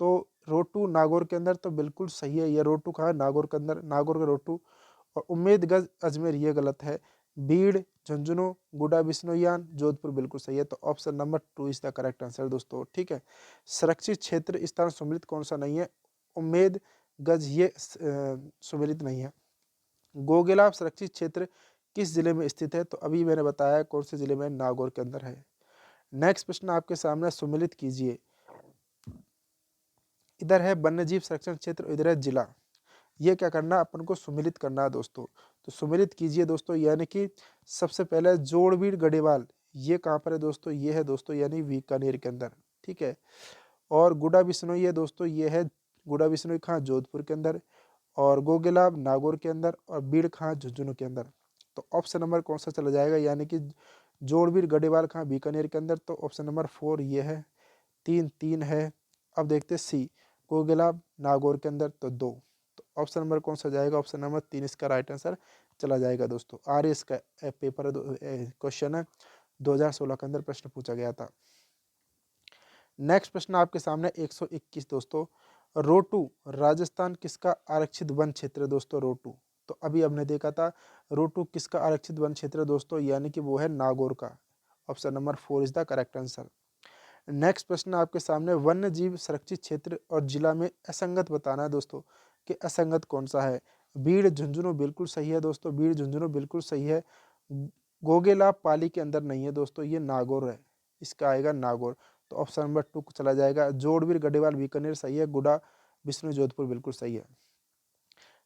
तो रोटू नागौर के अंदर तो बिल्कुल सही है, ये रोटू कहाँ है? नागौर के अंदर, नागौर का रोटू। और उम्मेदगंज अजमेर ये गलत है। बीड़, झुंझुनू, गुडा बिश्नोईयान, जोधपुर बिल्कुल सही है। तो option number 2 is the correct answer दोस्तों, ठीक है। सुरक्षित क्षेत्र स्थान सुमेलित कौन सा नहीं है? उम्मेद गज ये सुमेलित नहीं है। गोगेलाब सुरक्षित क्षेत्र किस जिले में स्थित है? तो अभी मैंने बताया कौन से जिले में, नागौर के अंदर है। नेक्स्ट प्रश्न आपके सामने, सुमेलित कीजिए। इधर है वन्यजीव संरक्षण क्षेत्र, इधर है जिला। ये क्या करना है अपन को? सुमेलित करना है दोस्तों। तो सुमेलित कीजिए दोस्तों, यानी कि सबसे पहले जोड़बीड़ गढ़ेवाल, ये कहाँ पर है दोस्तों? ये है दोस्तों यानी बीकानेर के अंदर, ठीक है। और गुडा बिश्नोई है दोस्तों, ये है गुड़ा बिश्नोई कहाँ, जोधपुर के अंदर, और गोगेलाब नागौर के अंदर, और बीड़ कहाँ, झुंझुनू के अंदर। तो ऑप्शन नंबर कौन सा चला जाएगा, यानी कि जोड़बीर गढ़वाल कहाँ, बीकानेर के अंदर। तो ऑप्शन नंबर 4 ये है। 3 है। अब देखते हैं सी, गोगेलाब नागौर के अंदर, तो 2। तो ऑप्शन नंबर कौन सा जाएगा, ऑप्शन नंबर 3 इसका राइट आंसर चला जाएगा दोस्तों। आर्य इसका पेपर क्वेश्चन है, 2016 के अंदर प्रश्न पूछा गया था। नेक्स्ट प्रश्न आपके सामने 121 दोस्तों, रोटू राजस्थान किसका आरक्षित वन क्षेत्र है दोस्तों, रोटू। तो अभी हमने देखा था रोटू किसका आरक्षित वन क्षेत्र है दोस्तों, यानी कि वो है नागौर का। Option number 4 is the correct answer. Next प्रश्न आपके सामने, वन्य जीव संरक्षित क्षेत्र और जिला में असंगत बताना है दोस्तों, कि असंगत कौन सा है। बीड़ झुंझुनू बिल्कुल सही है दोस्तों, बीड़ झुंझुनू बिल्कुल सही है। गोगेलाब पाली के अंदर नहीं है दोस्तों, ये नागौर है, इसका आएगा नागौर। तो ऑप्शन नंबर 2 चला जाएगा। जोड़वीर गढ़वाल बीकानेर सही है, गुड़ा बिश्नोई जोधपुर बिल्कुल सही है।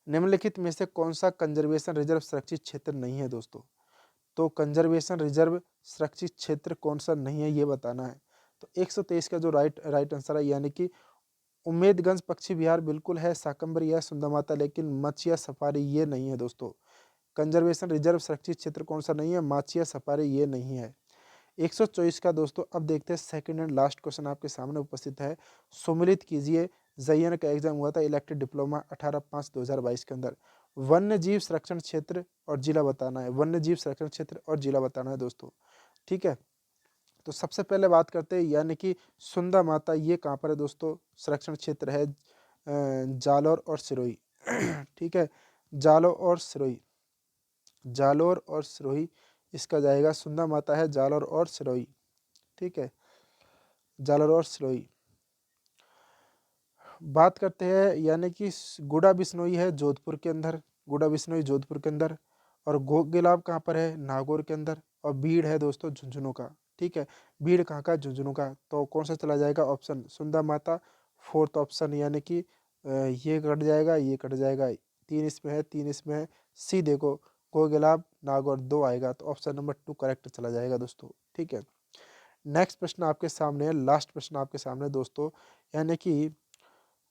निम्नलिखित में से कौन सा कंजर्वेशन रिजर्व सुरक्षित क्षेत्र नहीं है दोस्तों। तो कंजर्वेशन रिजर्व सुरक्षित क्षेत्र कौन सा नहीं है, ये बताना है। तो 123 का जो राइट आंसर है, यानी कि उम्मेदगंज पक्षी विहार बिल्कुल है, शाकंभरी है, सुंदरमाता, लेकिन मछिया सफारी ये नहीं है दोस्तों। कंजर्वेशन रिजर्व सुरक्षित क्षेत्र कौन सा नहीं है, माचिया सफारी ये नहीं है। 124 का दोस्तों अब देखते हैं सेकंड एंड लास्ट क्वेश्चन आपके सामने उपस्थित है। सम्मिलित कीजिए, जयन का एग्जाम हुआ था इलेक्टिव डिप्लोमा 18/5/2022 के अंदर। वन्य जीव संरक्षण क्षेत्र और जिला बताना है, वन्य जीव संरक्षण क्षेत्र और जिला बताना है दोस्तों, ठीक है। तो सबसे पहले बात करते हैं, यानी कि सुंदा माता ये कहाँ पर है दोस्तों, संरक्षण क्षेत्र है जालौर और सिरोही ठीक है, जालौर और सिरोही, जालौर और सिरोही इसका जाएगा। सुंदा माता है जालौर और सिरोही, ठीक है, जालौर और सिरोही। बात करते हैं, यानी कि गुड़ा बिश्नोई है जोधपुर के अंदर, गुड़ा बिश्नोई जोधपुर के अंदर, और गोगेलाब कहाँ पर है, नागौर के अंदर, और बीड़ है दोस्तों झुंझुनू का, ठीक है। बीड़ कहाँ का, झुंझुनू का। तो कौन सा चला जाएगा, ऑप्शन सुंदा माता 4th ऑप्शन, यानी कि ये कट जाएगा, ये कट जाएगा, 3 इसमें है, 3 इसमें है। सी देखो, गोगेलाब नागौर 2 आएगा, तो ऑप्शन नंबर 2 करेक्ट चला जाएगा दोस्तों, ठीक है। नेक्स्ट प्रश्न आपके सामने है, लास्ट प्रश्न आपके सामने दोस्तों, यानी कि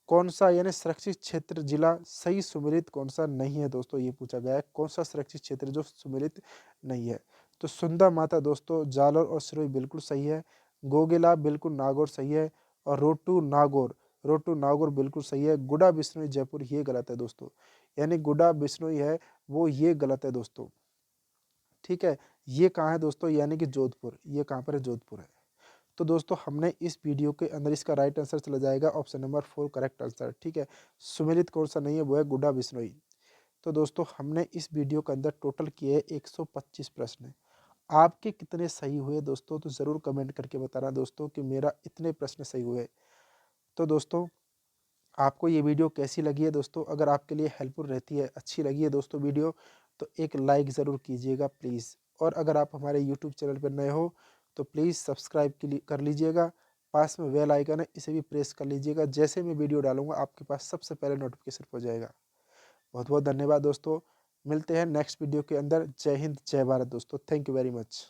कौन सा, यानी सुरक्षित क्षेत्र जिला सही सुमेलित कौन सा नहीं है दोस्तों, ये पूछा गया है। कौन सा सुरक्षित क्षेत्र जो सुमेलित नहीं है। तो सुंदा माता दोस्तों जालौर और सिरोही बिल्कुल सही है, गोगेला बिल्कुल नागौर सही है, और रोटू नागौर बिल्कुल सही है। गुड़ा बिश्नोई जयपुर ये गलत है दोस्तों, यानी गुड़ा बिश्नोई है वो ये गलत है दोस्तों, ठीक है। ये कहाँ है दोस्तों, यानी कि जोधपुर, ये कहाँ पर है, जोधपुर है। तो दोस्तों हमने इस वीडियो के अंदर इसका राइट आंसर चला जाएगा ऑप्शन नंबर 4 करेक्ट आंसर, ठीक है। सुमेलित कौन सा नहीं है, वो है गुड़ा बिश्नोई। तो दोस्तों हमने इस वीडियो के अंदर टोटल किए 125 प्रश्न। आपके कितने सही हुए दोस्तों, तो ज़रूर कमेंट करके बताना दोस्तों कि मेरा इतने प्रश्न सही हुए। तो दोस्तों आपको ये वीडियो कैसी लगी है दोस्तों, अगर आपके लिए हेल्पफुल रहती है, अच्छी लगी है दोस्तों वीडियो, तो एक लाइक ज़रूर कीजिएगा प्लीज़। और अगर आप हमारे यूट्यूब चैनल पर नए हो तो प्लीज़ सब्सक्राइब कर लीजिएगा। पास में बेल आइकन है, इसे भी प्रेस कर लीजिएगा, जैसे मैं वीडियो डालूंगा आपके पास सबसे पहले नोटिफिकेशन हो जाएगा। बहुत बहुत धन्यवाद दोस्तों, मिलते हैं नेक्स्ट वीडियो के अंदर। जय हिंद जय भारत दोस्तों, थैंक यू वेरी मच।